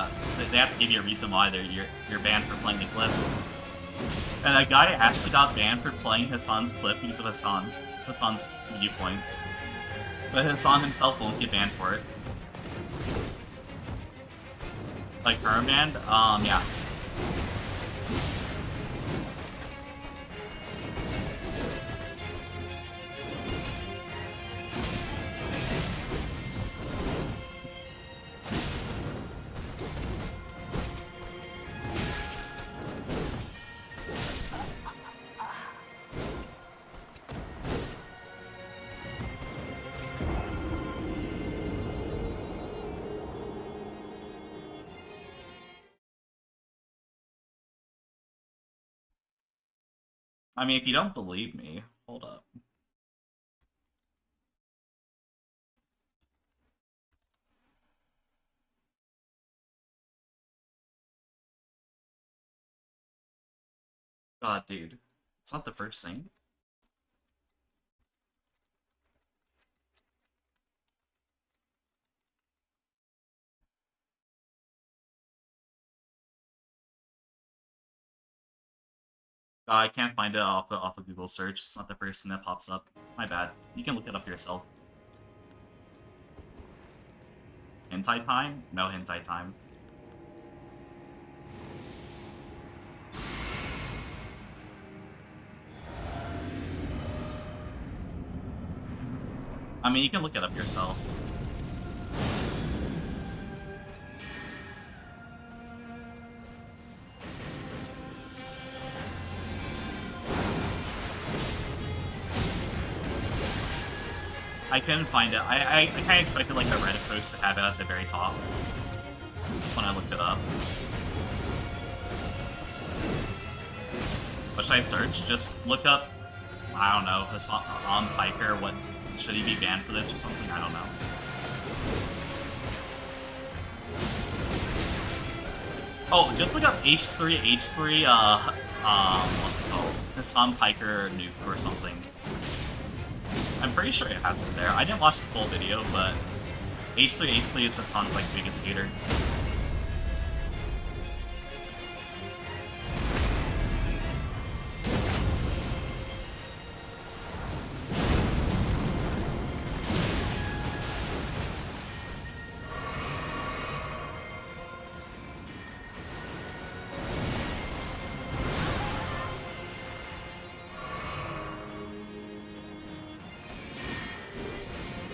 they have to give you a reason why you're banned for playing the clip. And a guy actually got banned for playing Hassan's clip because of Hassan's viewpoints. But Hassan himself won't get banned for it. Like permabanned? Yeah. I mean, if you don't believe me, hold up. God, dude. It's not the first thing. I can't find it off of Google search. It's not the first thing that pops up. My bad. You can look it up yourself. Hentai time? No hentai time. I mean, you can look it up yourself. I couldn't find it. I kind of expected like a Reddit post to have it at the very top when I looked it up. What should I search? Just look up, I don't know, Hassan Piker. What should he be banned for this or something? I don't know. Oh, just look up H3, what's it called? Hassan Piker nuke or something. I'm pretty sure it has it there. I didn't watch the full video, but H3 is Hassan's like biggest hater.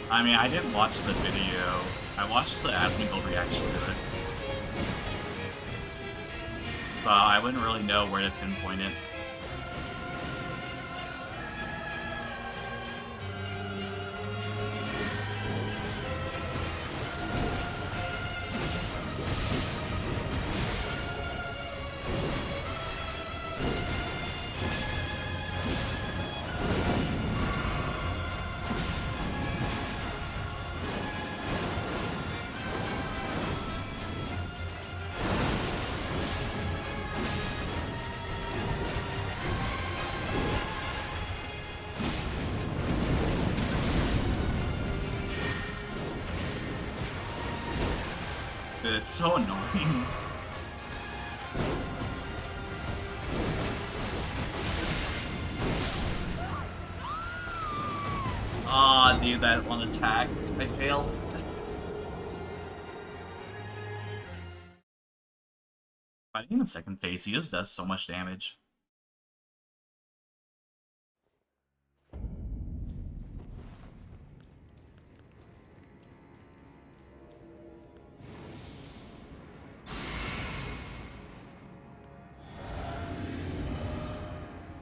I mean, I didn't watch the video. I watched the Asmongold reaction to it. But I wouldn't really know where to pinpoint it. It's so annoying. Aw, dude, that one attack. I failed. Fighting in second phase, he just does so much damage.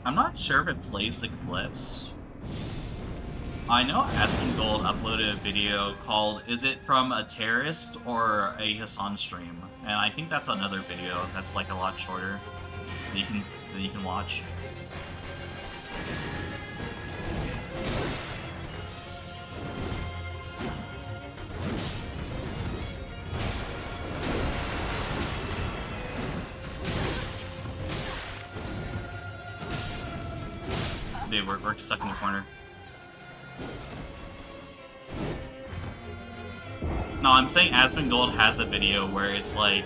I'm not sure if it plays the clips. I know Asmongold uploaded a video called "Is it from a terrorist or a Hassan stream?" And I think that's another video that's like a lot shorter that you can watch. Dude, we're stuck in the corner. No, I'm saying Asmongold has a video where it's like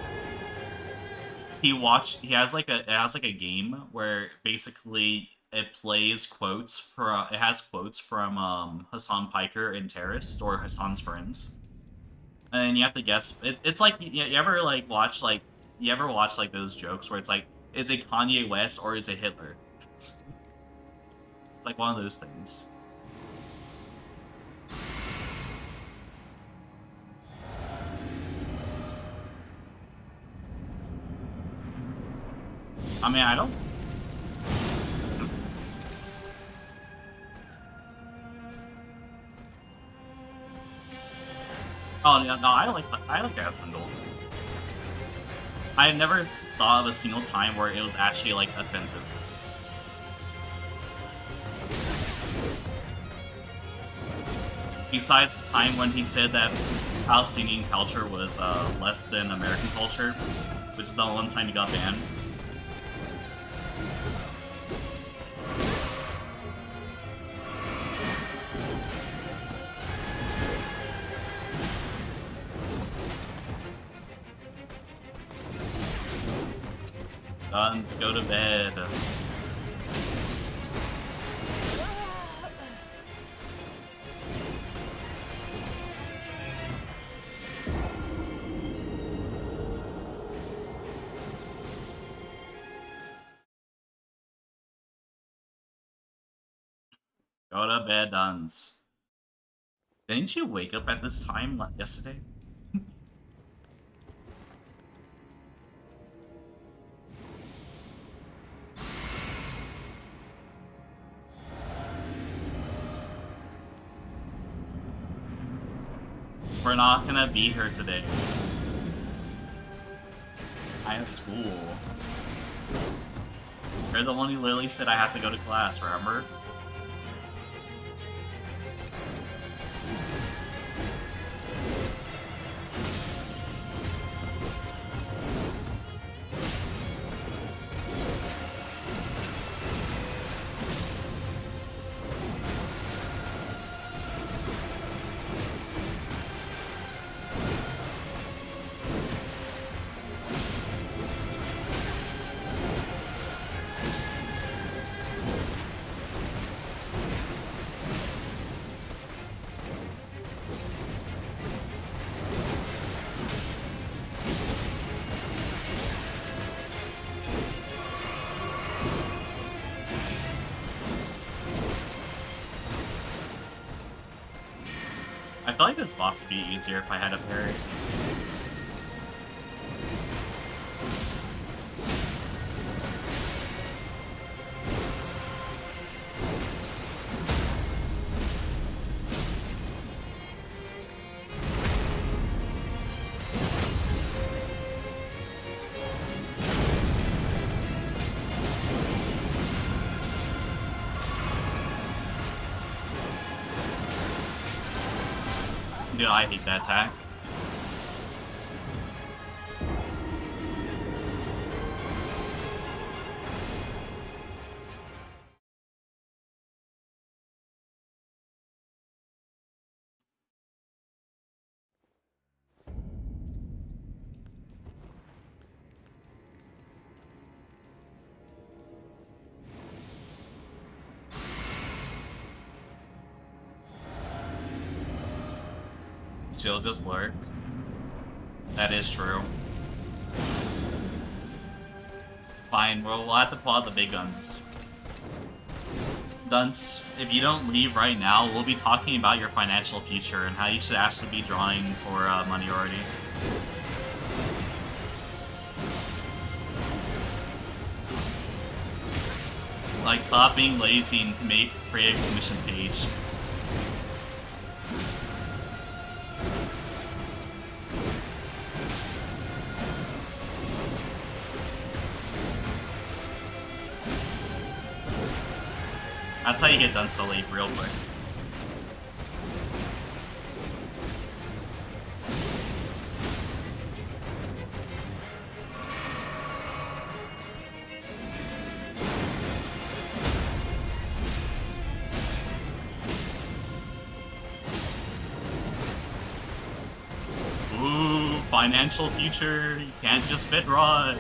he has like a game where basically it plays quotes for it has quotes from Hassan Piker and Terrorist or Hassan's friends, and you have to guess. It's like you ever like watch like you ever watch like those jokes where it's like is it Kanye West or is it Hitler? It's like one of those things. I mean, I don't. Oh no, I like Asmongold. I never thought of a single time where it was actually like offensive. Besides the time when he said that Palestinian culture was less than American culture, which is the one time he got banned. Let's go to bed. Go to bed, Duns. Didn't you wake up at this time yesterday? We're not gonna be here today. I have school. You're the one who literally said I have to go to class, remember? I feel like this boss would be easier if I had a parry. Dude, I hate that attack. She'll just lurk. That is true. Fine, we'll have to pull out the big guns. Dunce, if you don't leave right now, we'll be talking about your financial future and how you should actually be drawing for money already. Like, stop being lazy and create a commission page. That's how you get done so late real quick. financial future. You can't just bit rod.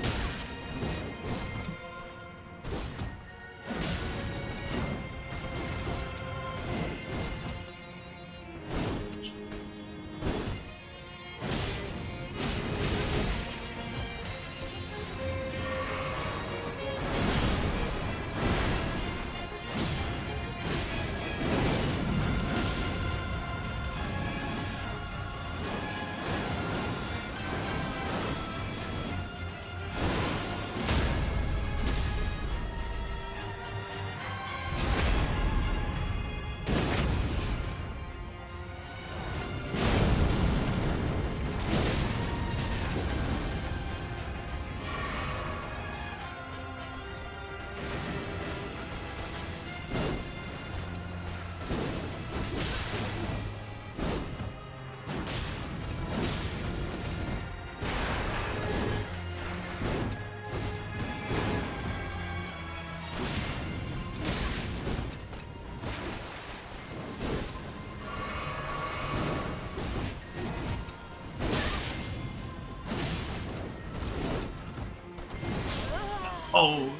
Oh.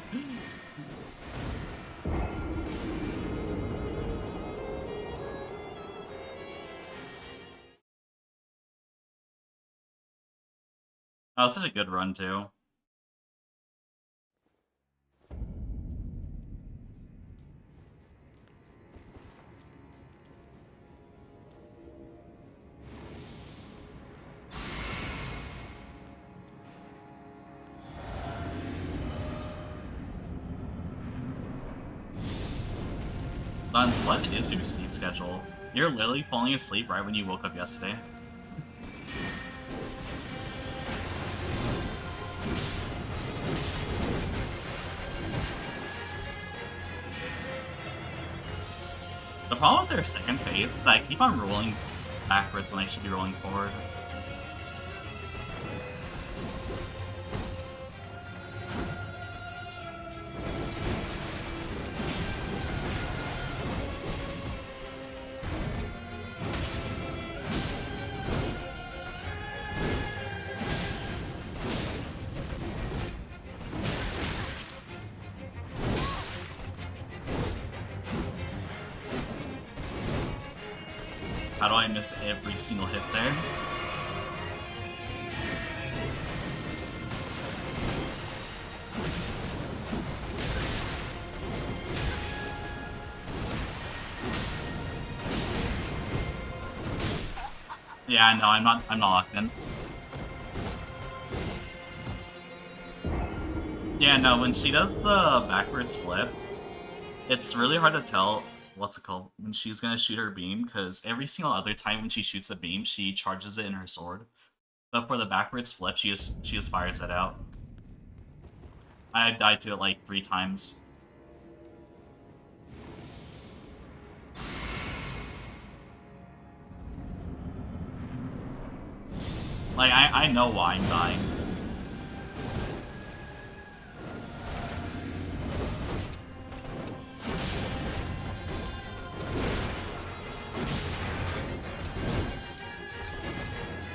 That was such a good run, too. Lance, what is your sleep schedule? You're literally falling asleep right when you woke up yesterday. The problem with their second phase is that I keep on rolling backwards when I should be rolling forward. How do I miss every single hit there? Yeah, no, I'm not locked in. Yeah, no, when she does the backwards flip, it's really hard to tell what's it called when she's gonna shoot her beam, because every single other time when she shoots a beam, she charges it in her sword. But for the backwards flip, she just fires it out. I died to it like 3 times. Like, I know why I'm dying.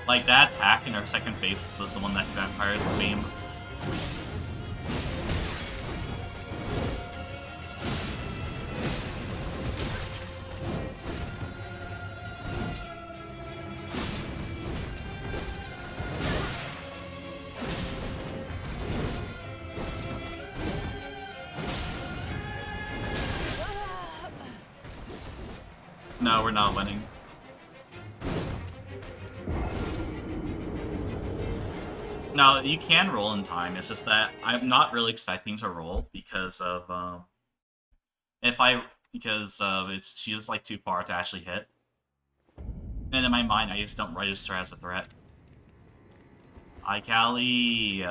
Like, that attack in her second phase, the one that fires the beam. No, we're not winning. No, you can roll in time. It's just that I'm not really expecting to roll because of she's like too far to actually hit. And in my mind, I just don't register as a threat. Hi, Callie.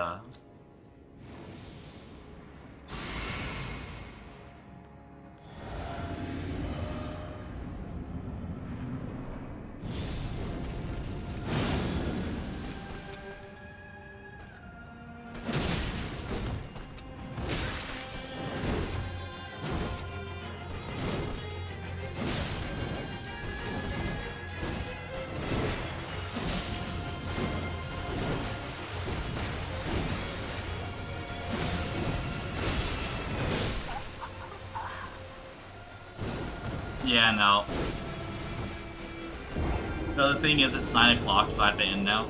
Yeah, no. No, the thing is, it's 9 o'clock, so I have to end now.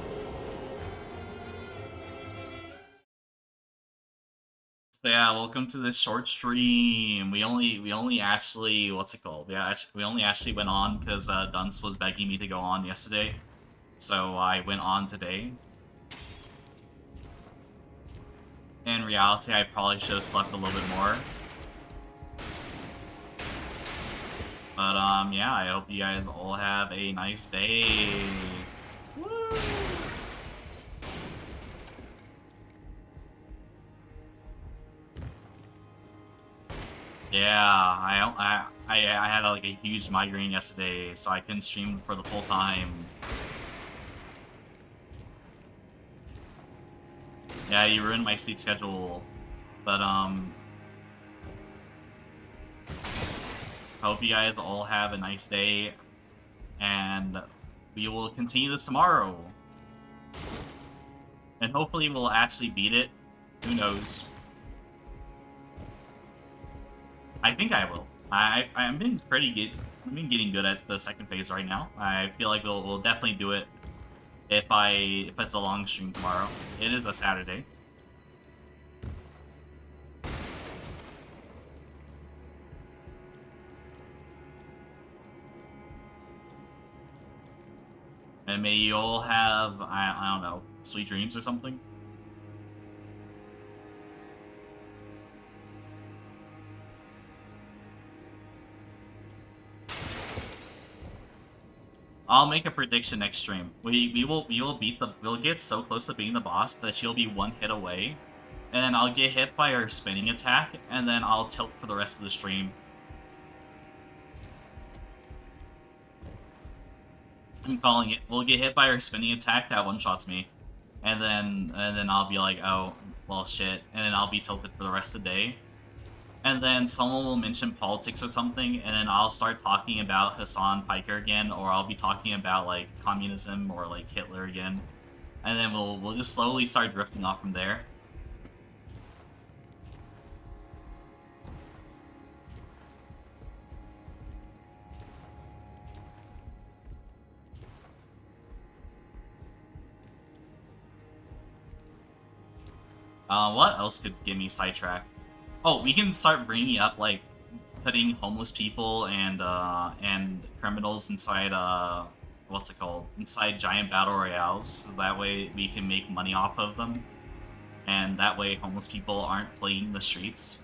So yeah, welcome to this short stream. We only actually, what's it called? Yeah, we only actually went on because Dunce was begging me to go on yesterday, so I went on today. In reality, I probably should have slept a little bit more. But yeah, I hope you guys all have a nice day. Woo! Yeah, I had like a huge migraine yesterday, so I couldn't stream for the full time. Yeah, you ruined my sleep schedule. But hope you guys all have a nice day, and we will continue this tomorrow. And hopefully we'll actually beat it. Who knows? I think I will. I'm been pretty good. I've been getting good at the second phase right now. I feel like we'll definitely do it if it's a long stream tomorrow. It is a Saturday. And may you all have, I don't know, sweet dreams or something. I'll make a prediction next stream. We'll get so close to beating the boss that she'll be one hit away, and then I'll get hit by her spinning attack, and then I'll tilt for the rest of the stream. I'm calling it. We'll get hit by her spinning attack that one-shots me, and then I'll be like, oh, well, shit, and then I'll be tilted for the rest of the day. And then someone will mention politics or something, and then I'll start talking about Hassan Piker again, or I'll be talking about like communism or like Hitler again, and then we'll just slowly start drifting off from there. What else could get me sidetracked? Oh, we can start bringing up like putting homeless people and criminals inside what's it called? Inside giant battle royales. So that way we can make money off of them, and that way homeless people aren't playing the streets.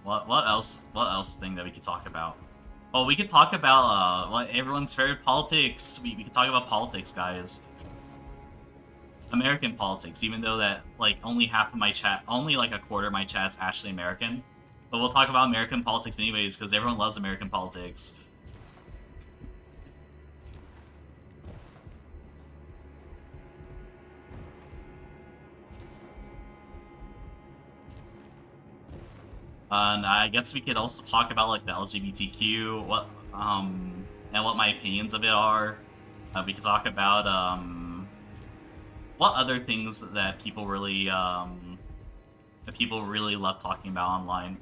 What else? What else thing that we could talk about? Oh, we could talk about what everyone's favorite politics. We could talk about politics, guys. American politics, even though that like only half of my chat, only like a quarter of my chat's actually American. But we'll talk about American politics anyways, because everyone loves American politics. And I guess we could also talk about like the LGBTQ, and what my opinions of it are. We could talk about what other things that people really love talking about online.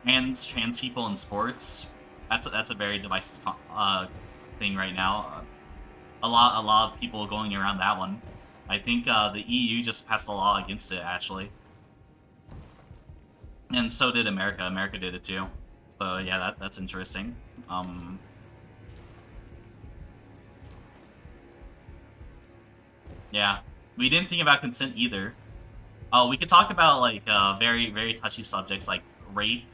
Trans people in sports. That's a very divisive thing right now. A lot of people going around that one. I think the EU just passed a law against it actually, and so did America. America did it too. So yeah, that's interesting. Yeah, we didn't think about consent either. Oh, we could talk about like very touchy subjects like rape.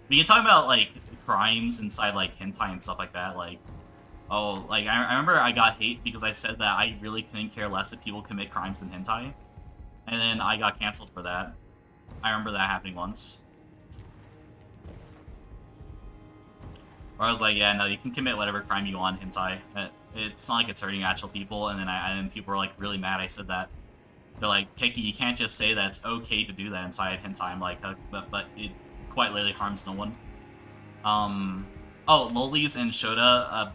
We can talk about like crimes inside like hentai and stuff like that. Like, oh, like I remember I got hate because I said that I really couldn't care less if people commit crimes in hentai, and then I got canceled for that. I remember that happening once. Where I was like, yeah, no, you can commit whatever crime you want in hentai. It's not like it's hurting actual people, and then people were like really mad I said that. They're like, Keki, you can't just say that it's okay to do that inside hentai. I'm like, but it quite literally harms no one. Oh, lolis and shota,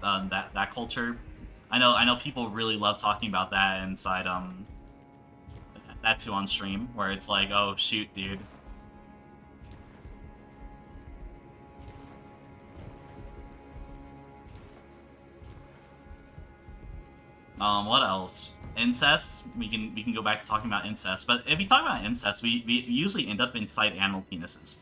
that culture. I know people really love talking about that inside that too on stream, where it's like, oh shoot, dude. What else? Incest. We can go back to talking about incest, but if you talk about incest, we usually end up inside animal penises.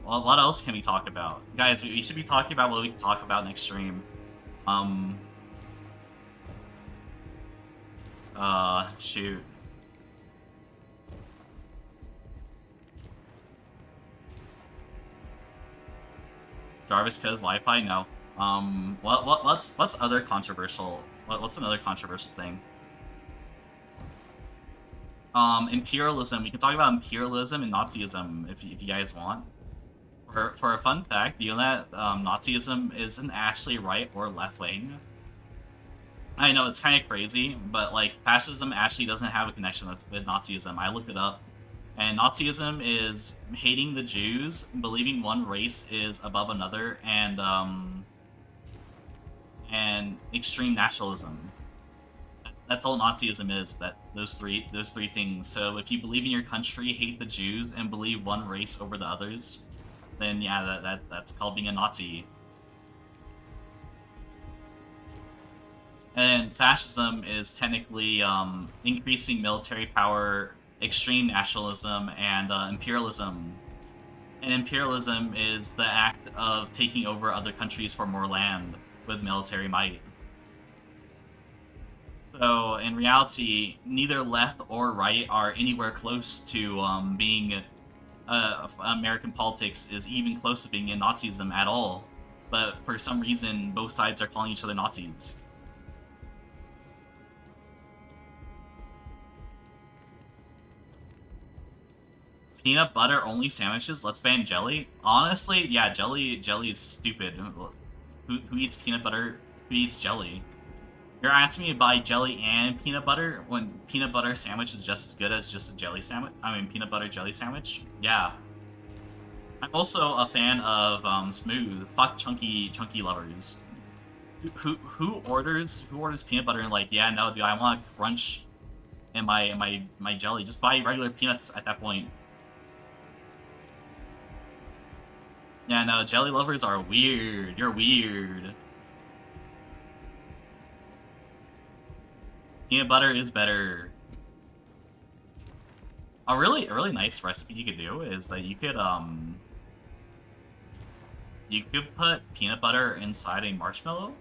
Well, what else can we talk about? Guys, we should be talking about what we can talk about next stream. Shoot. Jarvis kills Wi-Fi? No. What's other controversial? What's another controversial thing? Imperialism. We can talk about imperialism and Nazism if you guys want. For a fun fact, do you know that Nazism isn't actually right or left wing? I know it's kind of crazy, but like fascism actually doesn't have a connection with Nazism. I looked it up, and Nazism is hating the Jews, believing one race is above another, and extreme nationalism. That's all Nazism is. Those three things. So if you believe in your country, hate the Jews, and believe one race over the others, then yeah, that's called being a Nazi. And fascism is technically increasing military power, extreme nationalism, and imperialism. And imperialism is the act of taking over other countries for more land with military might. So, in reality, neither left or right are anywhere close to being... American politics is even close to being in Nazism at all. But for some reason, both sides are calling each other Nazis. Peanut butter only sandwiches? Let's ban jelly? Honestly, yeah, jelly is stupid. Who eats peanut butter? Who eats jelly? You're asking me to buy jelly and peanut butter when peanut butter sandwich is just as good as just a jelly sandwich? I mean, peanut butter jelly sandwich? Yeah. I'm also a fan of smooth. Fuck chunky lovers. Who orders peanut butter and like, yeah, no, dude, I want crunch in my jelly. Just buy regular peanuts at that point. Yeah, no, jelly lovers are weird. You're weird. Peanut butter is better. A really nice recipe you could do is that you could put peanut butter inside a marshmallow,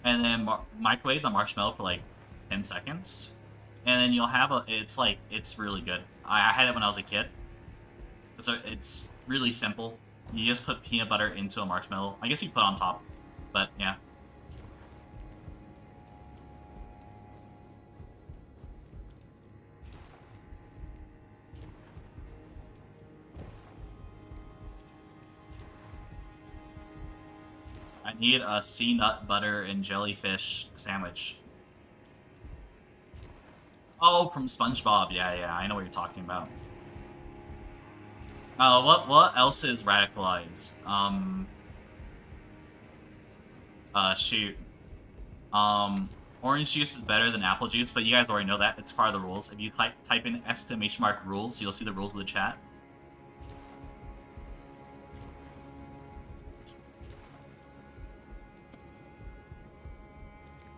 and then microwave the marshmallow for like 10 seconds, and then you'll have it's really good. I had it when I was a kid. So it's really simple. You just put peanut butter into a marshmallow. I guess you put it on top, but yeah. I need a sea nut butter and jellyfish sandwich. Oh, from SpongeBob. Yeah, I know what you're talking about. What else is radicalized? Shoot. Orange juice is better than apple juice, but you guys already know that. It's part of the rules. If you type in !_ rules, you'll see the rules of the chat.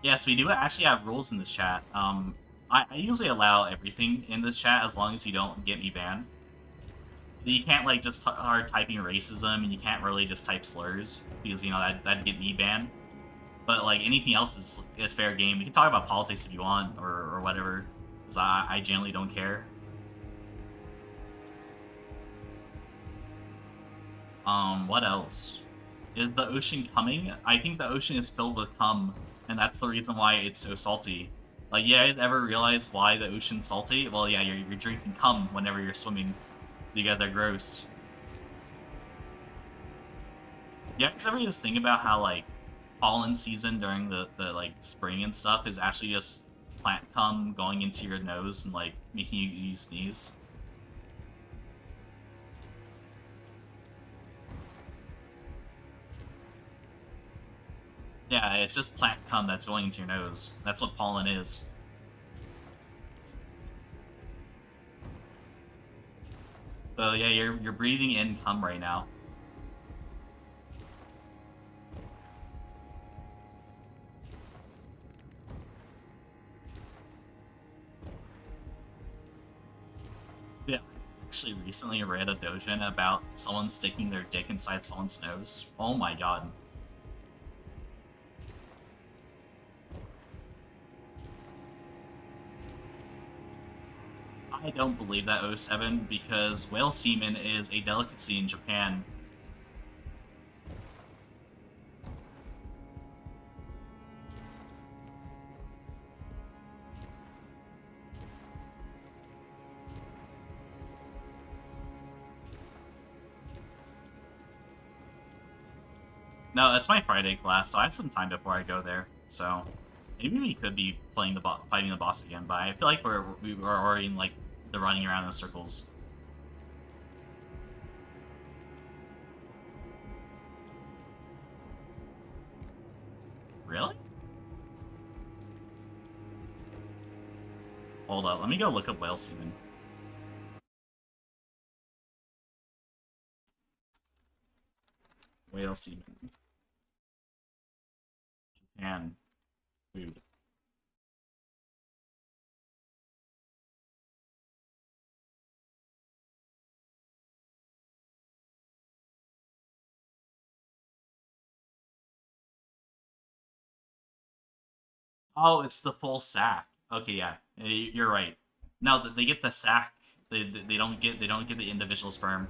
Yes, we do actually have rules in this chat. I usually allow everything in this chat as long as you don't get me banned. So you can't like just start typing racism, and you can't really just type slurs because you know that'd get me banned. But like anything else is fair game. We can talk about politics if you want or whatever, because I generally don't care. What else? Is the ocean coming? I think the ocean is filled with cum, and that's the reason why it's so salty. Like, you guys ever realize why the ocean's salty? Well, yeah, you're drinking cum whenever you're swimming, so you guys are gross. You guys ever just think about how, like, pollen season during the like, spring and stuff is actually just plant cum going into your nose and, like, making you sneeze? Yeah, it's just plant cum that's going into your nose. That's what pollen is. So yeah, you're breathing in cum right now. Yeah, I actually recently read a dojin about someone sticking their dick inside someone's nose. Oh my god. I don't believe that, O7, because whale semen is a delicacy in Japan. No, that's my Friday class, so I have some time before I go there. So maybe we could be playing fighting the boss again, but I feel like we were already in like the running around in circles. Really? Hold up, let me go look up whale semen. Whale semen. Japan food. Oh, it's the full sack. Okay, yeah, you're right. No, they get the sack. They don't get the individual sperm.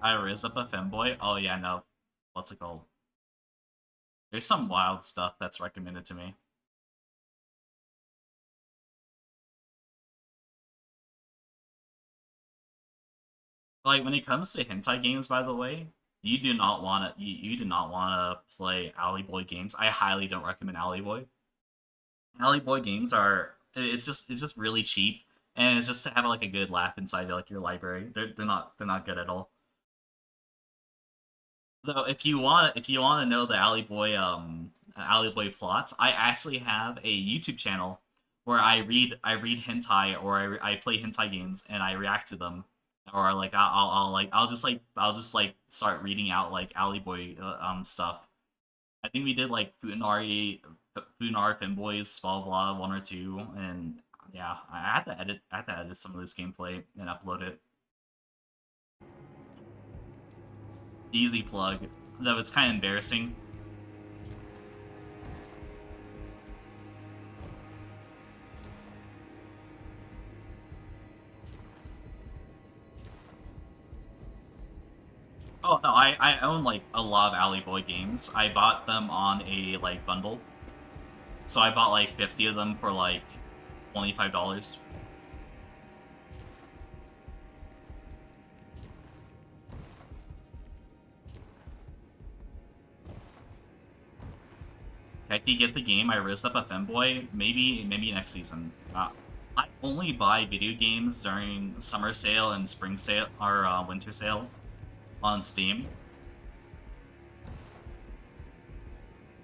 I raised up a femboy. Oh yeah, no. What's it called? There's some wild stuff that's recommended to me. Like when it comes to hentai games, by the way, you do not wanna play Alley Boy games. I highly don't recommend Alley Boy. Alley Boy games are it's just really cheap, and it's just to have like a good laugh inside like your library. They're not good at all. Though if you want to know the Alley Boy plots, I actually have a YouTube channel where I read hentai, or I play hentai games and I react to them, or like I'll just start reading out like Alley Boy stuff. I think we did like Funar Femboys, blah blah 1 or 2, and yeah, I had to edit some of this gameplay and upload it. Easy plug, though it's kind of embarrassing. Oh no, I own like a lot of Alley Boy games. I bought them on a like bundle, so I bought like 50 of them for like $25. Keki, get the game. I raised up a femboy. Maybe next season. I only buy video games during summer sale and spring sale, or winter sale on Steam,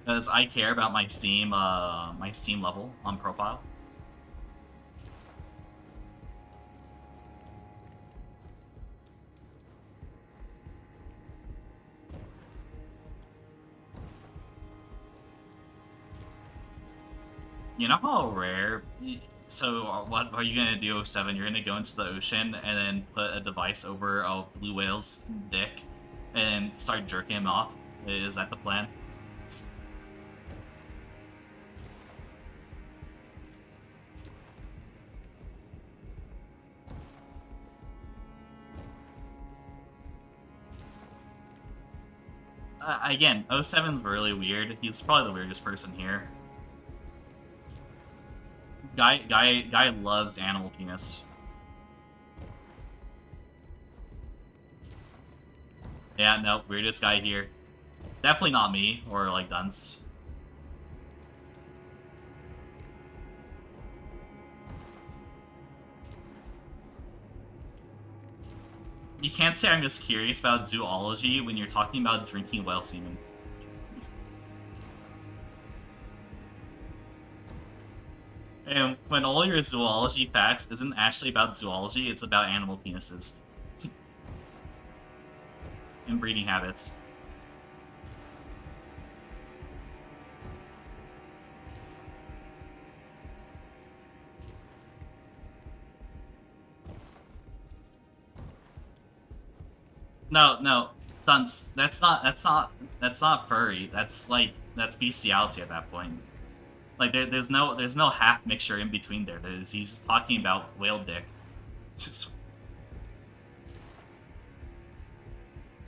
because I care about my Steam level on profile. You know how rare. So what are you gonna do, 7? You're gonna go into the ocean and then put a device over a blue whale's dick and start jerking him off? Is that the plan? Again, O7's really weird. He's probably the weirdest person here. Guy loves animal penis. Yeah, no, weirdest guy here. Definitely not me or like Dunce. You can't say I'm just curious about zoology when you're talking about drinking whale semen. And when all your zoology facts isn't actually about zoology, it's about animal penises and breeding habits. No, no, Dunce. That's not furry. That's bestiality at that point. Like there's no half mixture in between there. He's just talking about whale dick. Just,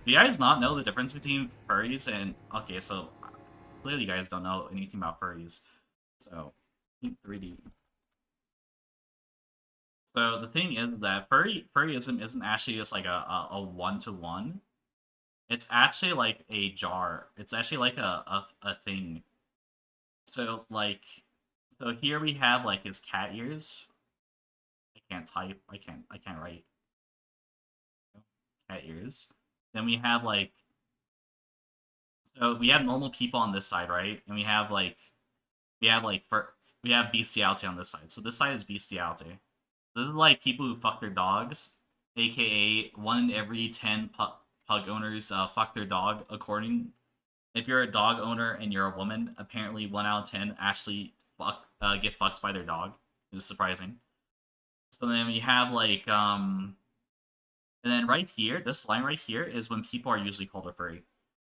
do you guys not know the difference between furries and okay? So clearly you guys don't know anything about furries. So 3D. So the thing is that furryism isn't actually just like a one-to-one. It's actually like a jar. It's actually like a thing. So like so here we have like his cat ears. I can't type. I can't write. Cat ears. Then we have like so we have normal people on this side, right? And we have like we have bestiality on this side. So this side is bestiality. This is like people who fuck their dogs, aka 1 in every 10 pug owners fuck their dog. According, if you're a dog owner and you're a woman, apparently 1 out of 10 actually get fucked by their dog. It's surprising. So then we have and then right here, this line right here is when people are usually called a furry.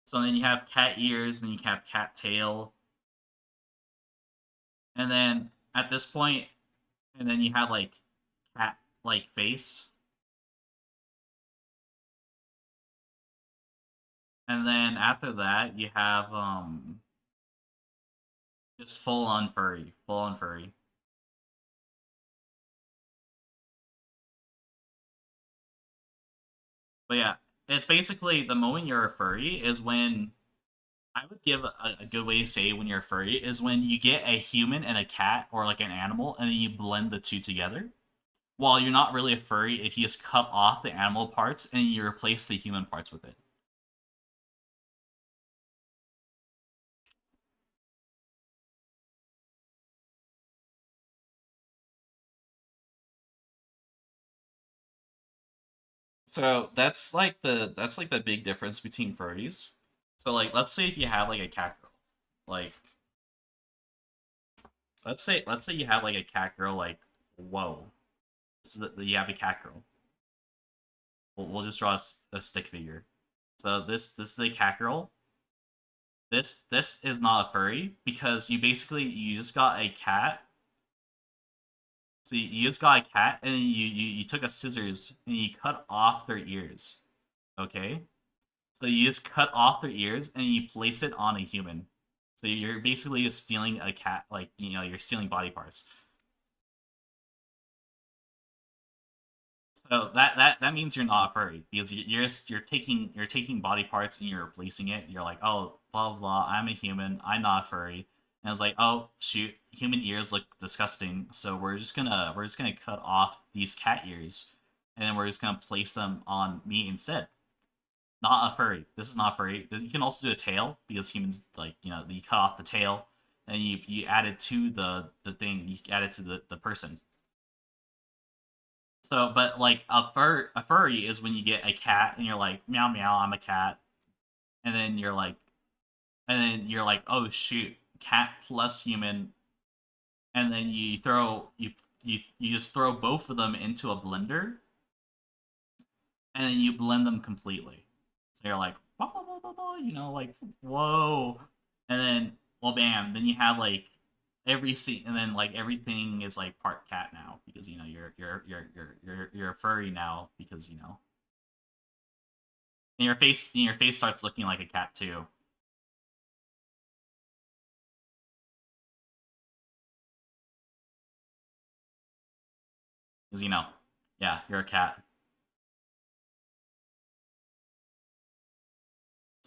So then you have cat ears, then you have cat tail, and then at this point, and then you have like cat like face, and then after that you have just full on furry, full on furry. But yeah, it's basically the moment you're a furry is when I would give a good way to say when you're a furry is when you get a human and a cat or like an animal and then you blend the two together. While you're not really a furry if you just cut off the animal parts and you replace the human parts with it. So that's like the big difference between furries. So like let's say if you have like a cat girl, like let's say you have like a cat girl, like whoa, so that you have a cat girl. We'll just draw a stick figure. So this is a cat girl. This is not a furry because you just got a cat. So you just got a cat and then you took a scissors and you cut off their ears. Okay? So you just cut off their ears and you place it on a human. So you're basically just stealing a cat, like you're stealing body parts. So that means you're not a furry because you're taking body parts and you're replacing it. You're like, oh, blah blah blah. I'm a human. I'm not a furry. And it's like, oh shoot, human ears look disgusting. So we're just gonna cut off these cat ears, and then we're just gonna place them on me instead. Not a furry. This is not furry. You can also do a tail because humans like you cut off the tail and you add it to the thing. You add it to the person. So, but like a furry is when you get a cat and you're like meow meow, I'm a cat, and then you're like oh shoot, cat plus human, and then you just throw both of them into a blender, and then you blend them completely. So you're like bah, bah, bah, bah, bah, like whoa, and then well bam, then you have like every scene, and then like everything is like part cat now because you're a furry now because and your face starts looking like a cat too. Because yeah, you're a cat.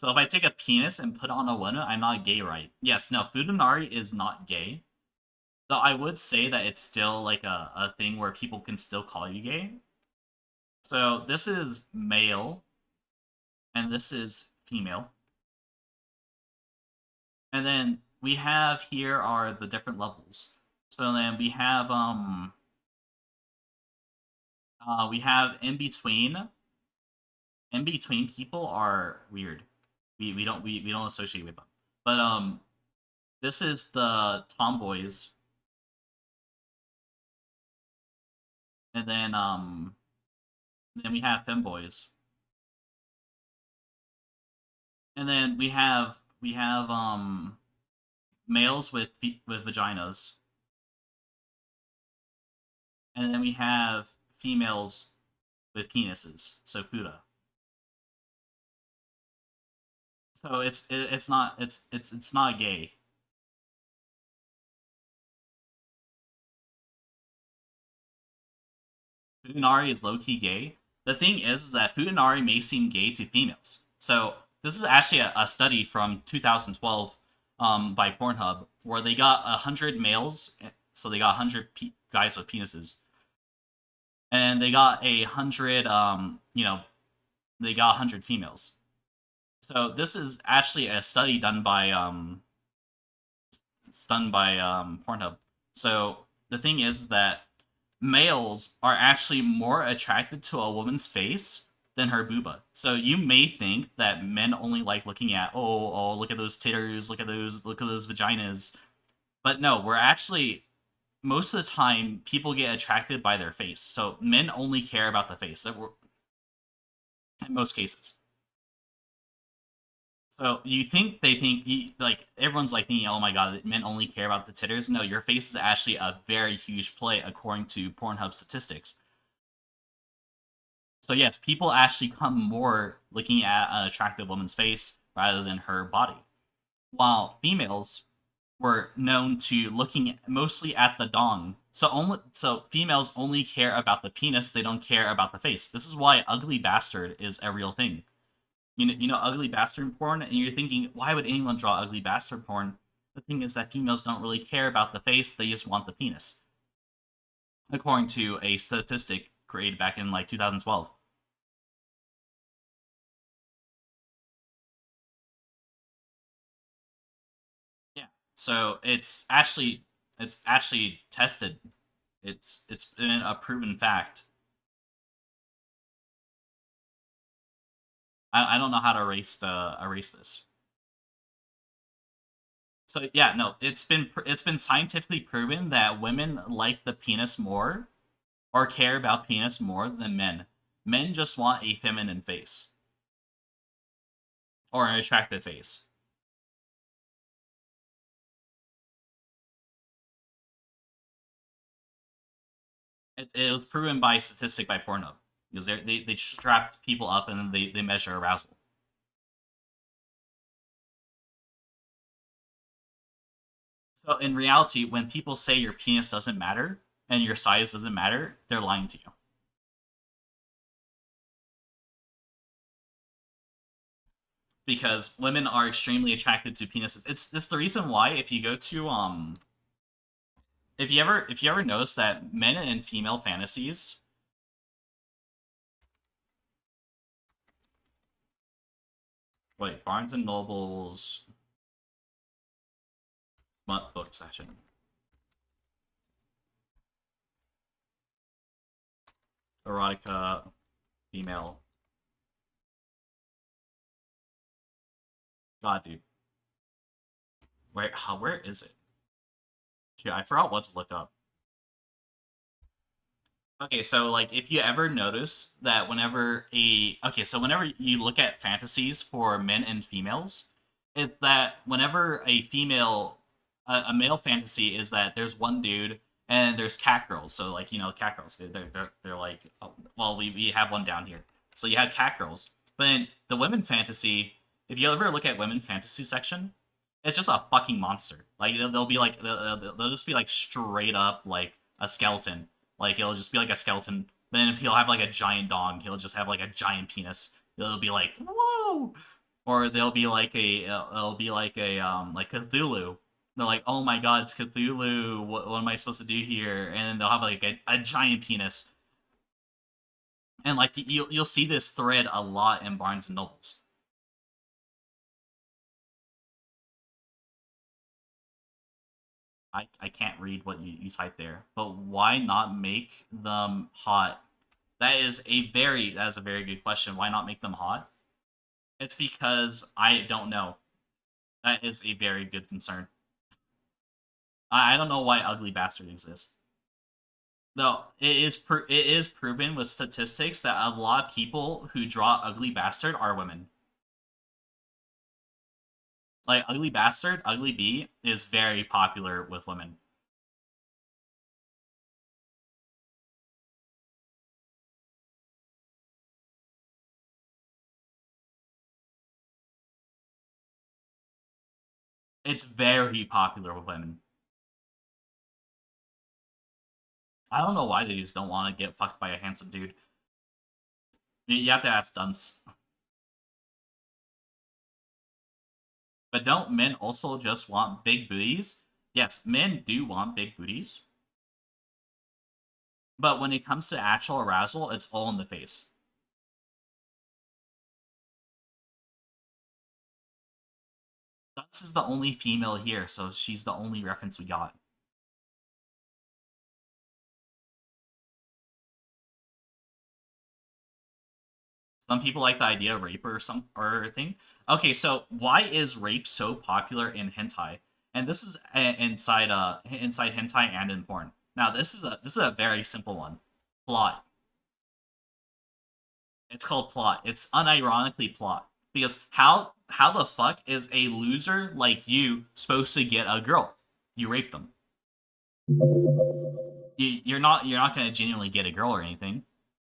So if I take a penis and put it on a woman, I'm not gay, right? Yes, no, Futanari is not gay. Though I would say that it's still like a thing where people can still call you gay. So this is male, and this is female. And then we have here are the different levels. So then we have in between. In between people are weird. We don't associate with them. But this is the tomboys, and then we have femboys, and then we have males with vaginas, and then we have females with penises, so fuda. So it's not gay. Futanari is low key gay. The thing is that Futanari may seem gay to females. So this is actually a study from 2012 by Pornhub where they got 100 males, so they got 100 guys with penises, and they got 100 they got 100 females. So this is actually a study done by Pornhub. So the thing is that males are actually more attracted to a woman's face than her booba. So you may think that men only like looking at look at those titters, look at those vaginas. But no, we're actually most of the time people get attracted by their face. So men only care about the face. In most cases. So you think they think like everyone's like thinking, oh my god, men only care about the titters. No, your face is actually a very huge play according to Pornhub statistics. So yes, people actually come more looking at an attractive woman's face rather than her body. While females were known to looking mostly at the dong. So females only care about the penis, they don't care about the face. This is why ugly bastard is a real thing. You know ugly bastard porn, and you're thinking, why would anyone draw ugly bastard porn? The thing is that females don't really care about the face; they just want the penis, according to a statistic created back in like 2012. Yeah, so it's actually tested. It's been a proven fact. I don't know how to erase this. So yeah, no, it's been scientifically proven that women like the penis more or care about penis more than men. Men just want a feminine face or an attractive face. It was proven by statistic by Pornhub because they strapped people up and then they measure arousal. So in reality, when people say your penis doesn't matter and your size doesn't matter, they're lying to you because women are extremely attracted to penises. It's the reason why if you ever notice that men and female fantasies. Wait, Barnes and Noble's smut book section. Erotica, female. God, dude. Where is it? Yeah, I forgot what to look up. Okay, so like if you ever notice that whenever you look at fantasies for men and females, it's that whenever a male fantasy is that there's one dude and there's cat girls. So like cat girls, they're like, oh, well, we have one down here. So you have cat girls, but in the women fantasy, if you ever look at women fantasy section, it's just a fucking monster. Like they'll be like they'll just be like straight up like a skeleton, like he'll just be like a skeleton. Then he'll have like a giant dong. He'll just have like a giant penis. It'll be like, whoa. Or they'll be like it'll be like Cthulhu. They're like, oh my god, it's Cthulhu. What am I supposed to do here? And then they'll have like a giant penis. And like you'll see this thread a lot in Barnes and Nobles. I can't read what you type there, but why not make them hot? That is a very good question. Why not make them hot? It's because I don't know. That is a very good concern. I don't know why ugly bastard exists. No, it is proven with statistics that a lot of people who draw ugly bastard are women. Like ugly bastard, ugly bee is very popular with women. It's very popular with women. I don't know why they just don't want to get fucked by a handsome dude. You have to ask stunts. But don't men also just want big booties? Yes, men do want big booties. But when it comes to actual arousal, it's all in the face. Stunts is the only female here, so she's the only reference we got. Some people like the idea of rape or some or thing. Okay, so why is rape so popular in hentai? And this is inside hentai and in porn. Now this is a very simple one. Plot. It's called plot. It's unironically plot because how the fuck is a loser like you supposed to get a girl? You rape them. You're not gonna genuinely get a girl or anything.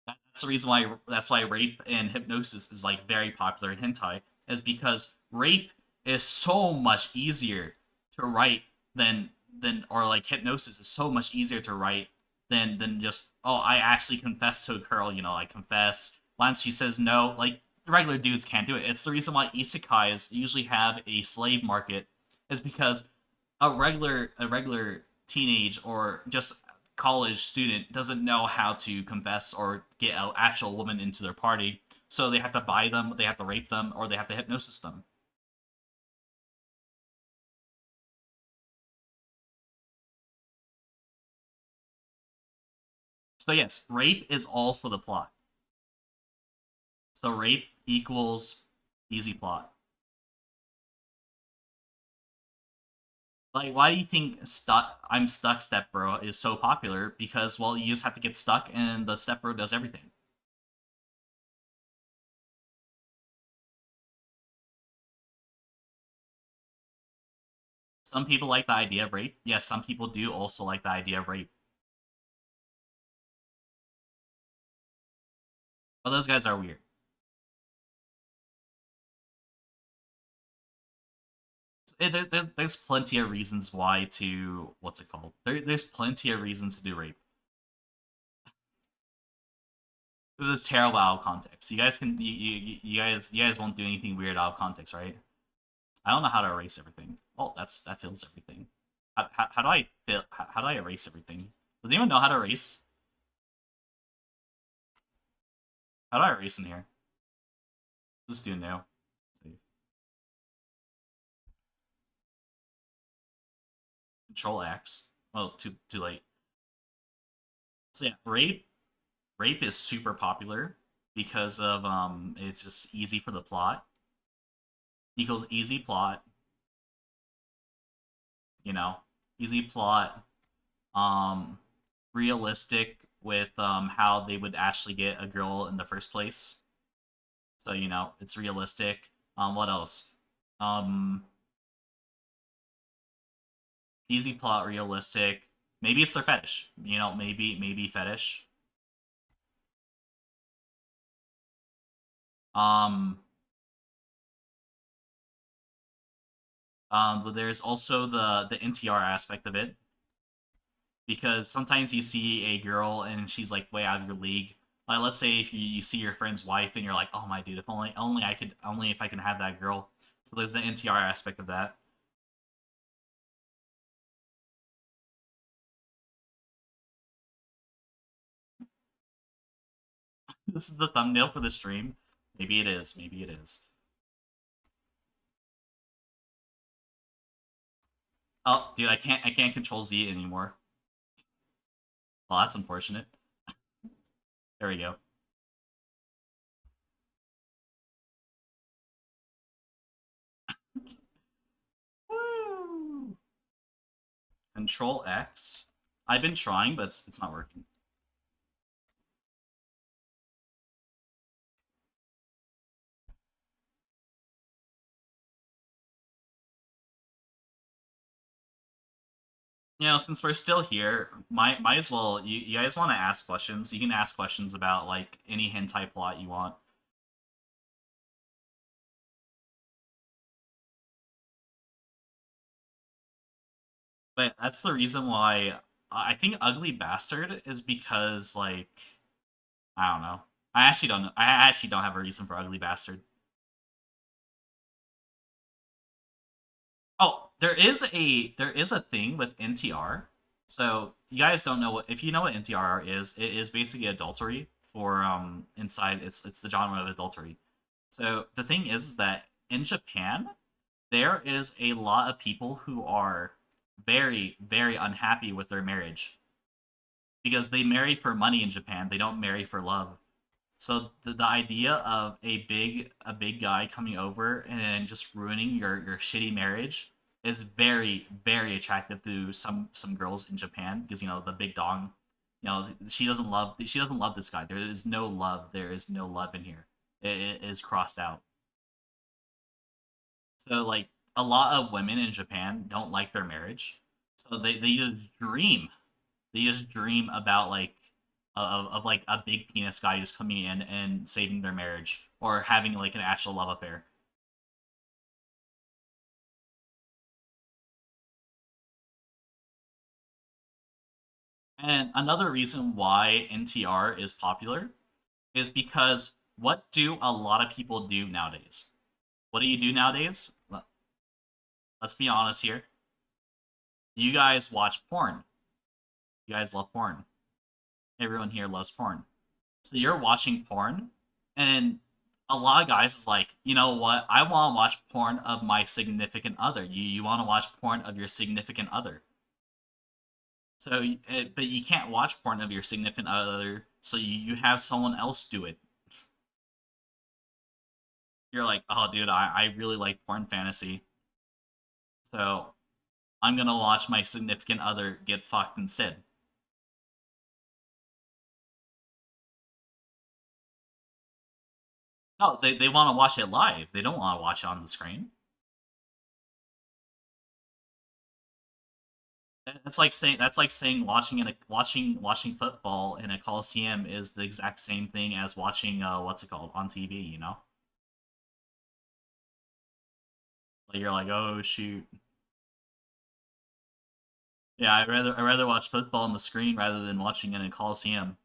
That's the reason why rape and hypnosis is like very popular in hentai is because rape is so much easier to write than or like hypnosis is so much easier to write than just oh I actually confess to a girl, you know, I confess once she says no, like regular dudes can't do it. It's the reason why isekais usually have a slave market is because a regular teenage or just college student doesn't know how to confess or get an actual woman into their party, so they have to buy them, they have to rape them, or they have to hypnosis them. So yes, rape is all for the plot. So rape equals easy plot. Like, why do you think I'm stuck step bro is so popular? Because well, you just have to get stuck, and the step bro does everything. Some people like the idea of rape. Yes, some people do also like the idea of rape. But those guys are weird. There's plenty of reasons why to what's it called? There's plenty of reasons to do rape. This is terrible out of context. You guys can you guys won't do anything weird out of context, right? I don't know how to erase everything. Oh, that fills everything. How do I how do I erase everything? Does anyone know how to erase? How do I erase in here? Let's do new. Save. Control X. Oh, too late. So yeah, rape is super popular because of it's just easy for the plot. Equals easy plot, you know. Easy plot. Um realistic with how they would actually get a girl in the first place. So, you know, it's realistic. What else? Um easy plot, realistic. Maybe it's their fetish. You know, maybe fetish. Um but there's also the NTR aspect of it because sometimes you see a girl and she's like way out of your league. Like, let's say if you see your friend's wife and you're like, oh my dude, if only if I can have that girl. So there's the NTR aspect of that. This is the thumbnail for the stream. Maybe it is. Maybe it is. Oh, dude, I can't control Z anymore. Well, that's unfortunate. There we go. Woo! Control X. I've been trying, but it's not working. Since we're still here, might as well. You guys want to ask questions? You can ask questions about like any hentai plot you want. But that's the reason why I think Ugly Bastard is because like I don't know. I actually don't know. I actually don't have a reason for Ugly Bastard. Oh, there is a thing with NTR. So you guys don't know what if you know what NTR is, it is basically adultery for inside it's the genre of adultery. So the thing is that in Japan, there is a lot of people who are very, very unhappy with their marriage because they marry for money in Japan. They don't marry for love. So the idea of a big guy coming over and just ruining your shitty marriage is very very attractive to some girls in Japan because the big dong, she doesn't love this guy. There is no love. There is no love in here. It is crossed out. So like a lot of women in Japan don't like their marriage. So they just dream. They just dream about like of like a big penis guy just coming in and saving their marriage or having like an actual love affair. And another reason why NTR is popular is because what do a lot of people do nowadays? What do you do nowadays? Let's be honest here. You guys watch porn. You guys love porn. Everyone here loves porn. So you're watching porn, and a lot of guys is like, you know what? I want to watch porn of my significant other. You want to watch porn of your significant other. So, but you can't watch porn of your significant other, so you have someone else do it. You're like, oh, dude, I really like porn fantasy, so I'm gonna watch my significant other get fucked instead. No, they want to watch it live. They don't want to watch it on the screen. That's like saying watching football in a coliseum is the exact same thing as watching what's it called on TV. Like you're like, oh shoot, yeah, I'd rather watch football on the screen rather than watching it in a coliseum.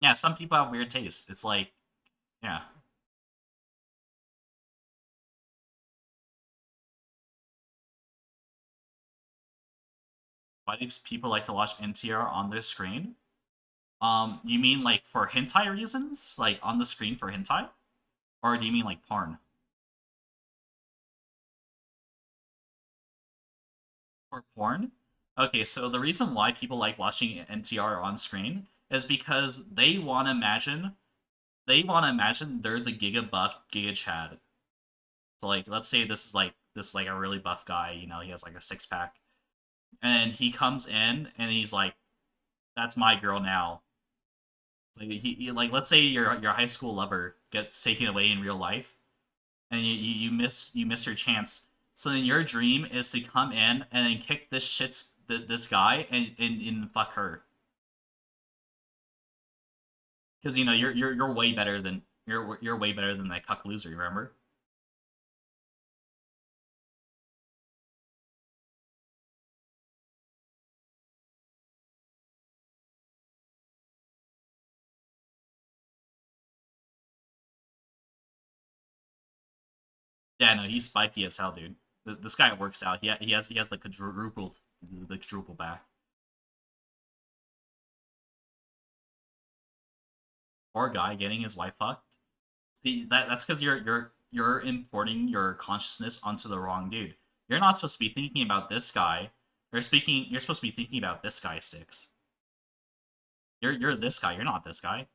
Yeah, some people have weird tastes. It's like, yeah, why do people like to watch NTR on their screen? You mean like for hentai reasons, like on the screen for hentai, or do you mean like porn? For porn? Okay, so the reason why people like watching NTR on screen is because they want to imagine they're the Giga buff Giga Chad. So like let's say this is like a really buff guy, he has like a six pack. And he comes in and he's like, that's my girl now. Like like let's say your high school lover gets taken away in real life and you miss your chance. So then your dream is to come in and then kick this guy and fuck her. Because you know you're way better than you're way better than that cuck loser. Remember? Yeah, no, he's spiky as hell, dude. This guy works out. He has the quadruple back. Poor guy getting his wife fucked. See that's because you're importing your consciousness onto the wrong dude. You're not supposed to be thinking about this guy. You're supposed to be thinking about this guy, Sticks. You're this guy. You're not this guy.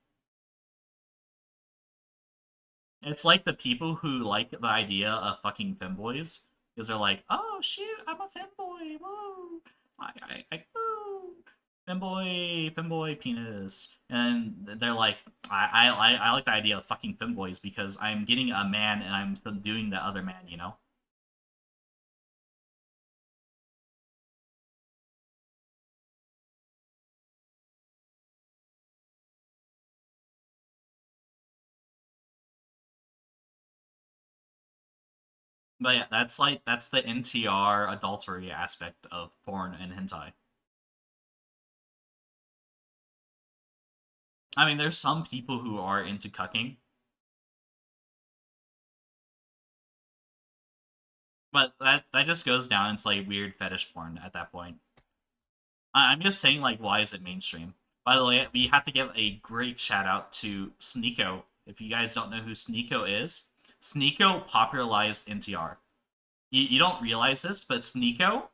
It's like the people who like the idea of fucking femboys because they're like, oh shit, I'm a femboy. Whoa, woo, femboy penis, and they're like, I like the idea of fucking femboys because I'm getting a man and I'm subduing the other man, you know. But yeah, that's the NTR adultery aspect of porn and hentai. I mean, there's some people who are into cucking, but that just goes down into like weird fetish porn at that point. I'm just saying, like, why is it mainstream? By the way, we have to give a great shout out to Sneeko. If you guys don't know who Sneeko is, Sneeko popularized NTR. You don't realize this, but Sneeko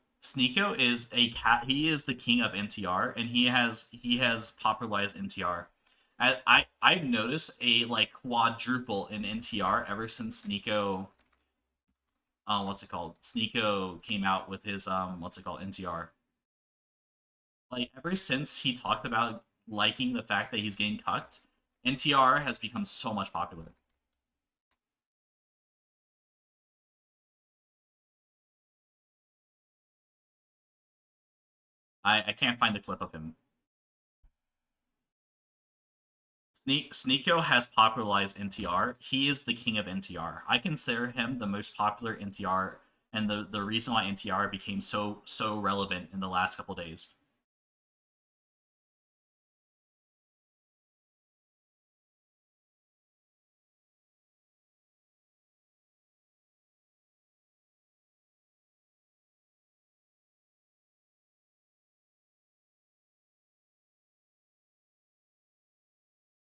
is a cat. He is the king of NTR, and he has popularized NTR. I've noticed a like quadruple in NTR ever since Sneeko. What's it called? Sneeko came out with his what's it called, NTR. Like ever since he talked about liking the fact that he's getting cucked, NTR has become so much popular. I can't find the clip of him. Sneeko has popularized NTR. He is the king of NTR. I consider him the most popular NTR, and the reason why NTR became so relevant in the last couple days.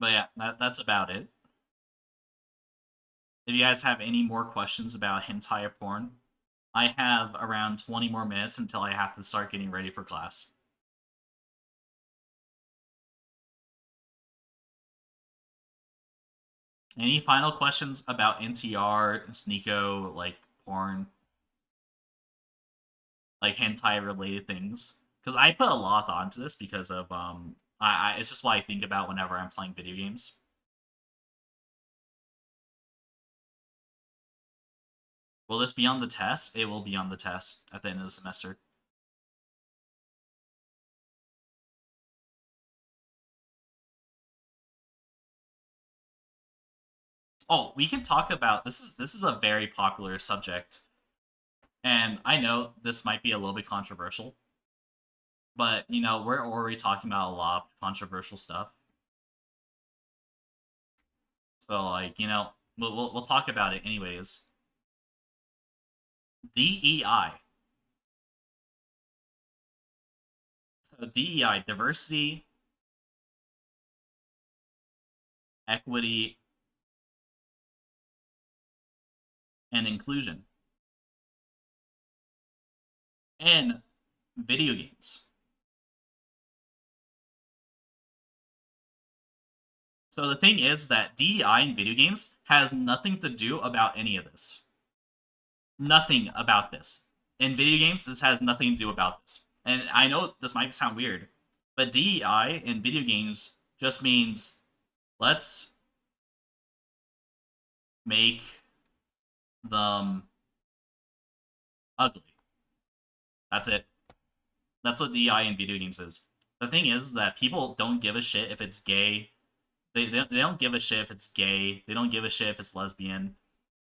But yeah, that's about it. If you guys have any more questions about hentai or porn, I have around 20 more minutes until I have to start getting ready for class. Any final questions about NTR, Sneeko, like porn, like hentai related things? Because I put a lot of thought into this because of it's just what I think about whenever I'm playing video games. Will this be on the test? It will be on the test at the end of the semester. Oh, we can talk about this is a very popular subject, and I know this might be a little bit controversial, but you know we're already talking about a lot of controversial stuff. So like you know we'll talk about it anyways. DEI. So DEI, diversity, equity, and inclusion in video games. So the thing is that DEI in video games has nothing to do about any of this. Nothing about this. In video games, this has nothing to do about this. And I know this might sound weird, but DEI in video games just means let's make them ugly. That's it. That's what DEI in video games is. The thing is that people don't give a shit if it's gay, They don't give a shit if it's gay. They don't give a shit if it's lesbian.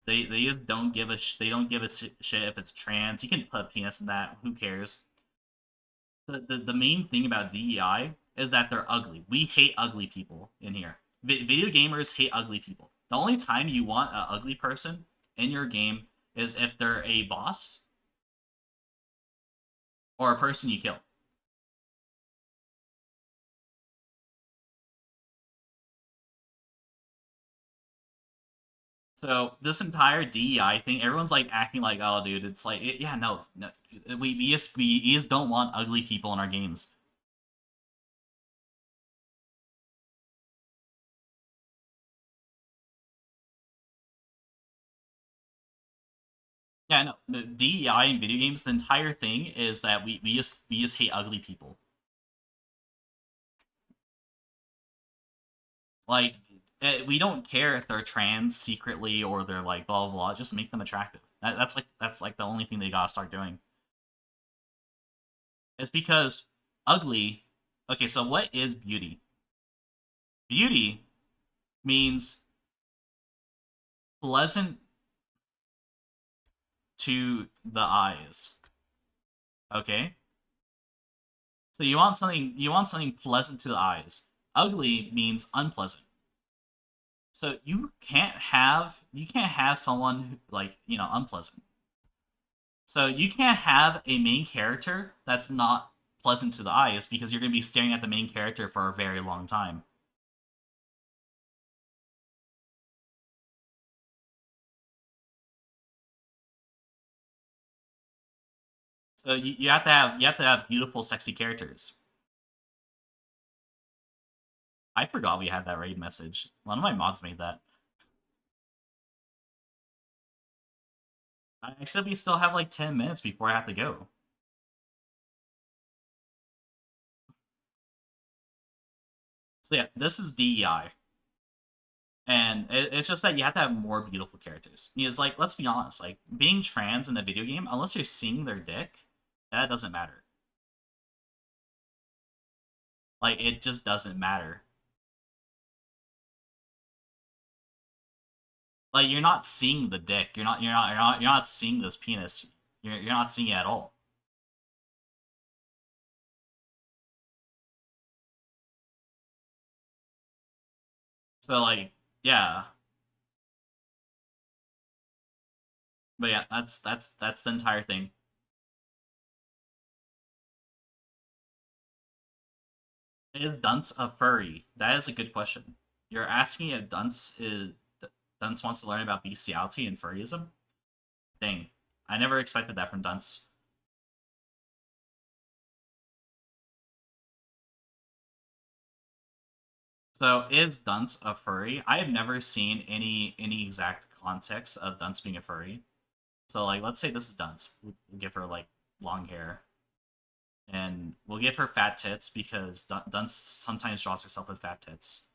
They just don't give a they don't give a shit if it's trans. You can put a penis in that. Who cares? The main thing about DEI is that they're ugly. We hate ugly people in here. Video gamers hate ugly people. The only time you want an ugly person in your game is if they're a boss or a person you kill. So this entire DEI thing, everyone's like acting like, oh, dude, it's like, yeah, no, no, we just don't want ugly people in our games. Yeah, no, the DEI in video games, the entire thing is that we just hate ugly people. Like, we don't care if they're trans secretly or they're like blah blah blah. Just make them attractive. That's like the only thing they gotta start doing. It's because ugly. Okay, so what is beauty? Beauty means pleasant to the eyes. Okay, so you want something pleasant to the eyes. Ugly means unpleasant. So you can't have someone like unpleasant. So you can't have a main character that's not pleasant to the eyes because you're going to be staring at the main character for a very long time. So you have to have beautiful, sexy characters. I forgot we had that raid message. One of my mods made that. I said we still have like 10 minutes before I have to go. So yeah, this is DEI. And it's just that you have to have more beautiful characters. Because like, let's be honest, like being trans in a video game, unless you're seeing their dick, that doesn't matter. Like it just doesn't matter. Like you're not seeing the dick. You're not seeing this penis. You're not seeing it at all. So like yeah. But yeah, that's the entire thing. Is Dunce a furry? That is a good question. You're asking if Dunce wants to learn about bestiality and furryism? Dang. I never expected that from Dunce. So is Dunce a furry? I have never seen any exact context of Dunce being a furry. So like let's say this is Dunce. We'll give her like long hair. And we'll give her fat tits because Dunce sometimes draws herself with fat tits.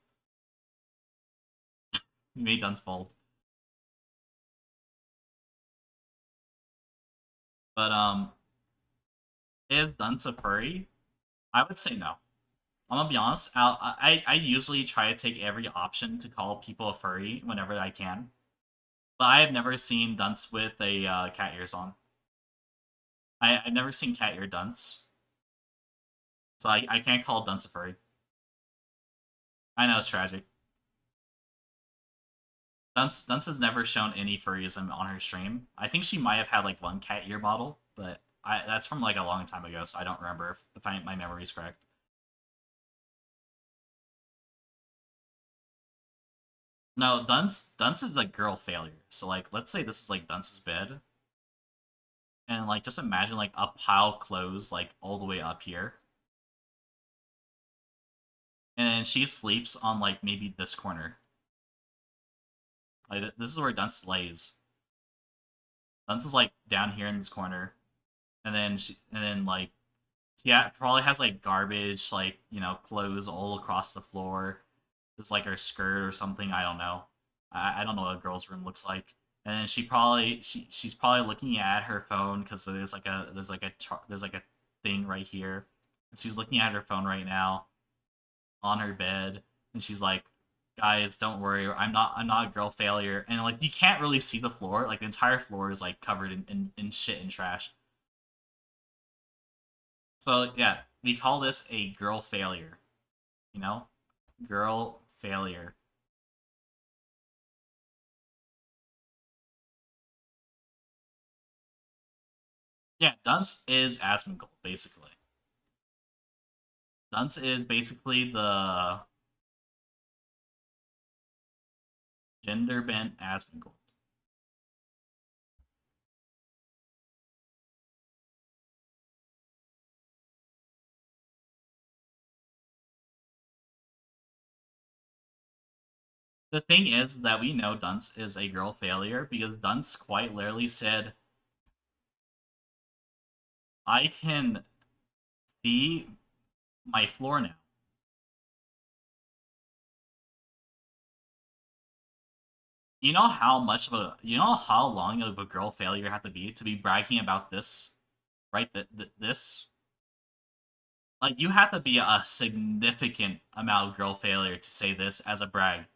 We made Dunce bold. But is Dunce a furry? I would say no. I'm gonna be honest. I usually try to take every option to call people a furry whenever I can, but I have never seen Dunce with a cat ears on. I've never seen cat ear Dunce, so I can't call Dunce a furry. I know it's tragic. Dunce has never shown any furryism on her stream. I think she might have had like one cat ear model, but that's from like a long time ago, so I don't remember if my memory is correct. No, Dunce is a girl failure. So like, let's say this is like Dunce's bed, and like just imagine like a pile of clothes like all the way up here, and she sleeps on like maybe this corner. Like this is where Dunce lays. Dunce is like down here in this corner, and then like yeah, probably has like garbage, like clothes all across the floor. Just like her skirt or something. I don't know. I don't know what a girl's room looks like. And then she's probably looking at her phone because there's like a thing right here. And she's looking at her phone right now on her bed, and she's like, Guys, don't worry. I'm not a girl failure. And like you can't really see the floor. Like the entire floor is like covered in shit and trash. So yeah, we call this a girl failure. You know? Girl failure. Yeah, dunce is Asmongold, basically. Dunce is basically the gender bent Asmongold. The thing is that we know Dunce is a girl failure because Dunce quite literally said, I can see my floor now. You know how long of a girl failure you have to be bragging about this, right? This, like, you have to be a significant amount of girl failure to say this as a brag.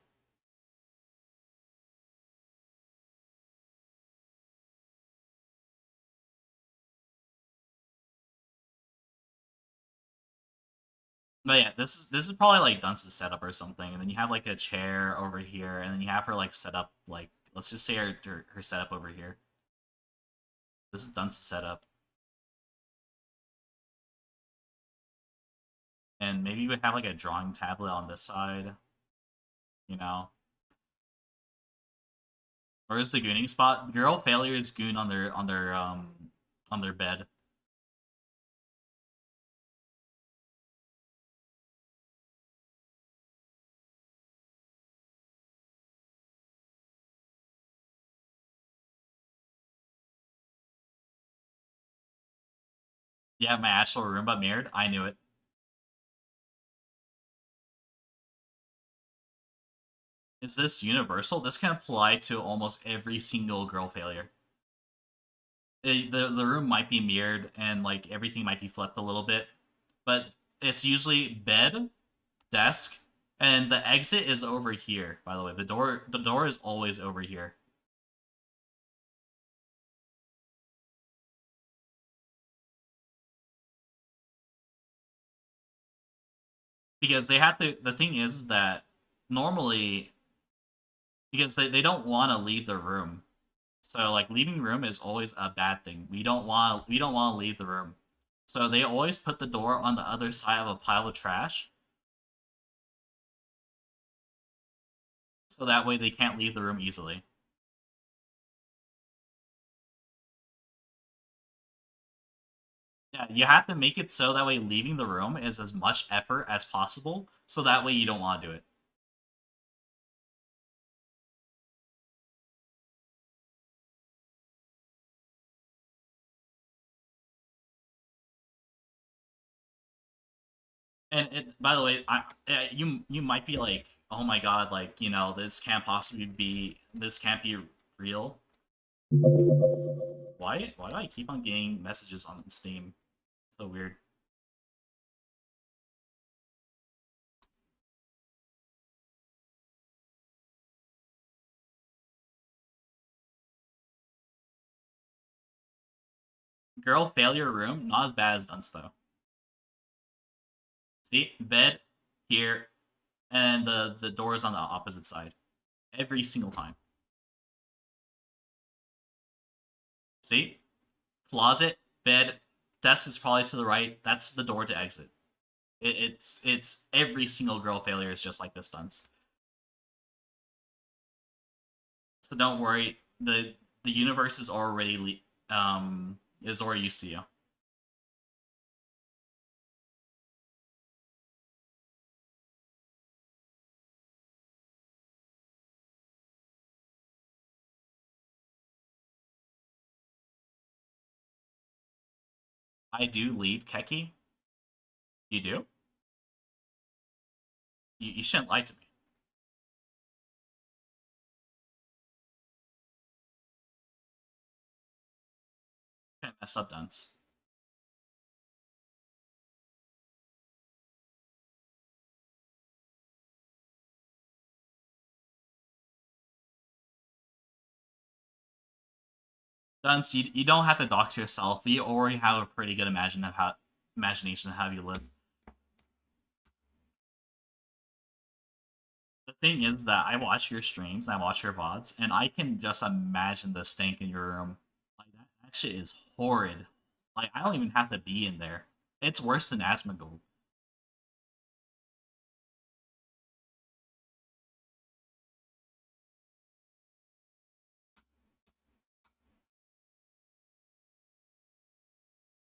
But yeah, this is probably like Dunce's setup or something, and then you have like a chair over here, and then you have her like set up like, let's just say her setup over here. This is Dunce's setup, and maybe you would have like a drawing tablet on this side, you know. Where's the gooning spot? Girl failures goon on their bed. Yeah, my actual Roomba mirrored. I knew it. Is this universal? This can apply to almost every single girl failure. The room might be mirrored and like everything might be flipped a little bit, but it's usually bed, desk, and the exit is over here. By the way, the door is always over here because they have to. The thing is that normally because they don't want to leave the room. So like leaving room is always a bad thing. We don't want to leave the room. So they always put the door on the other side of a pile of trash, so that way they can't leave the room easily. Yeah, you have to make it so that way leaving the room is as much effort as possible, so that way you don't want to do it. And by the way, you might be like, oh my god, like this can't be real. Why do I keep on getting messages on Steam? So weird. Girl failure room, not as bad as Dunce though. See, bed here, and the door is on the opposite side every single time. See, closet, bed, desk is probably to the right. That's the door to exit. It's every single girl failure is just like this Dunce. So don't worry. The universe is already used to you. I do leave Keki. You do? You shouldn't lie to me. Okay, mess up Dunce. Dunce, you don't have to dox yourself. You already have a pretty good imagination of how you live. The thing is that I watch your streams, I watch your VODs, and I can just imagine the stank in your room. Like that shit is horrid. Like I don't even have to be in there. It's worse than Asmongold.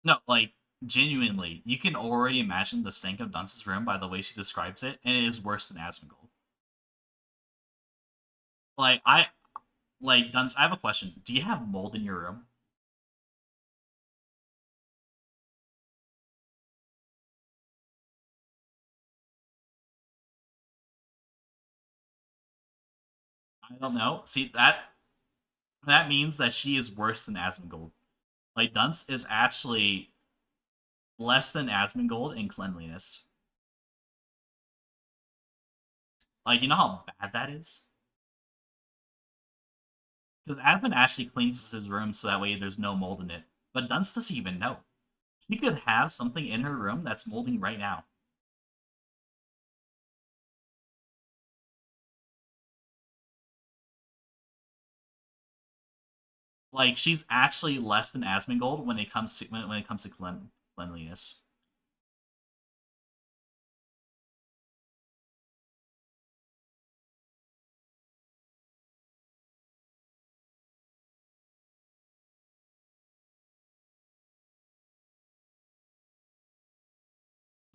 No, like genuinely, you can already imagine the stank of Dunce's room by the way she describes it, and it is worse than Asmongold. Like Dunce, I have a question. Do you have mold in your room? I don't know. See that means that she is worse than Asmongold. Like Dunce is actually less than Asmongold in cleanliness. Like you know how bad that is? Because Asmon actually cleans his room so that way there's no mold in it. But Dunce doesn't even know. She could have something in her room that's molding right now. Like she's actually less than Asmongold when it comes to when it comes to cleanliness.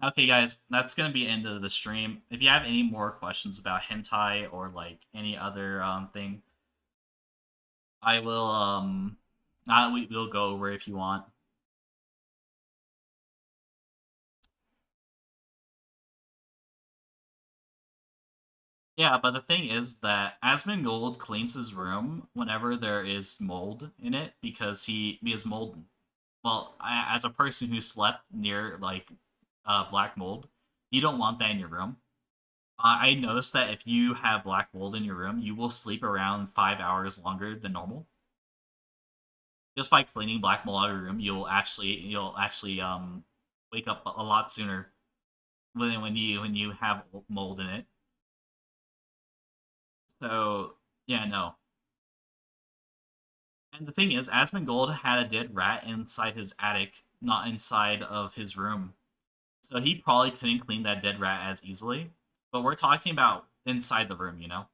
Okay, guys, that's gonna be the end of the stream. If you have any more questions about hentai or like any other thing, I will we'll go over if you want. Yeah, but the thing is that Asmongold cleans his room whenever there is mold in it because mold. Well, as a person who slept near like black mold, you don't want that in your room. I noticed that if you have black mold in your room, you will sleep around 5 hours longer than normal. Just by cleaning black mold out of your room, you'll actually wake up a lot sooner when you have mold in it. So yeah, no. And the thing is, Asmongold had a dead rat inside his attic, not inside of his room. So he probably couldn't clean that dead rat as easily. But we're talking about inside the room, you know?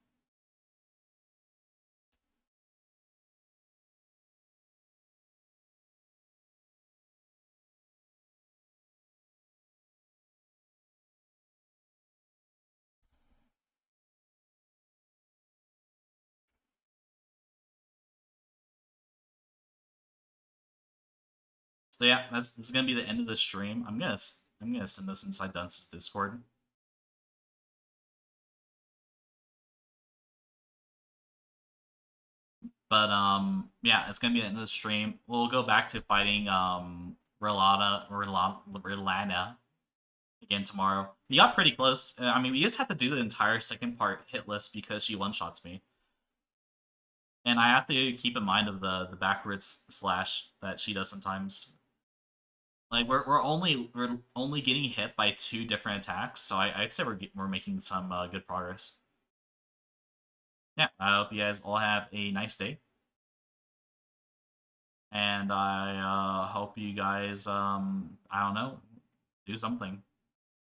So yeah, this is gonna be the end of the stream. I'm gonna send this inside Dunce's Discord. But yeah, it's gonna be the end of the stream. We'll go back to fighting Rilana again tomorrow. You got pretty close. I mean, we just have to do the entire second part hit list because she one shots me. And I have to keep in mind of the backwards slash that she does sometimes. Like we're only getting hit by two different attacks, so I'd say we're making some good progress. Yeah, I hope you guys all have a nice day, and I hope you guys I don't know, do something.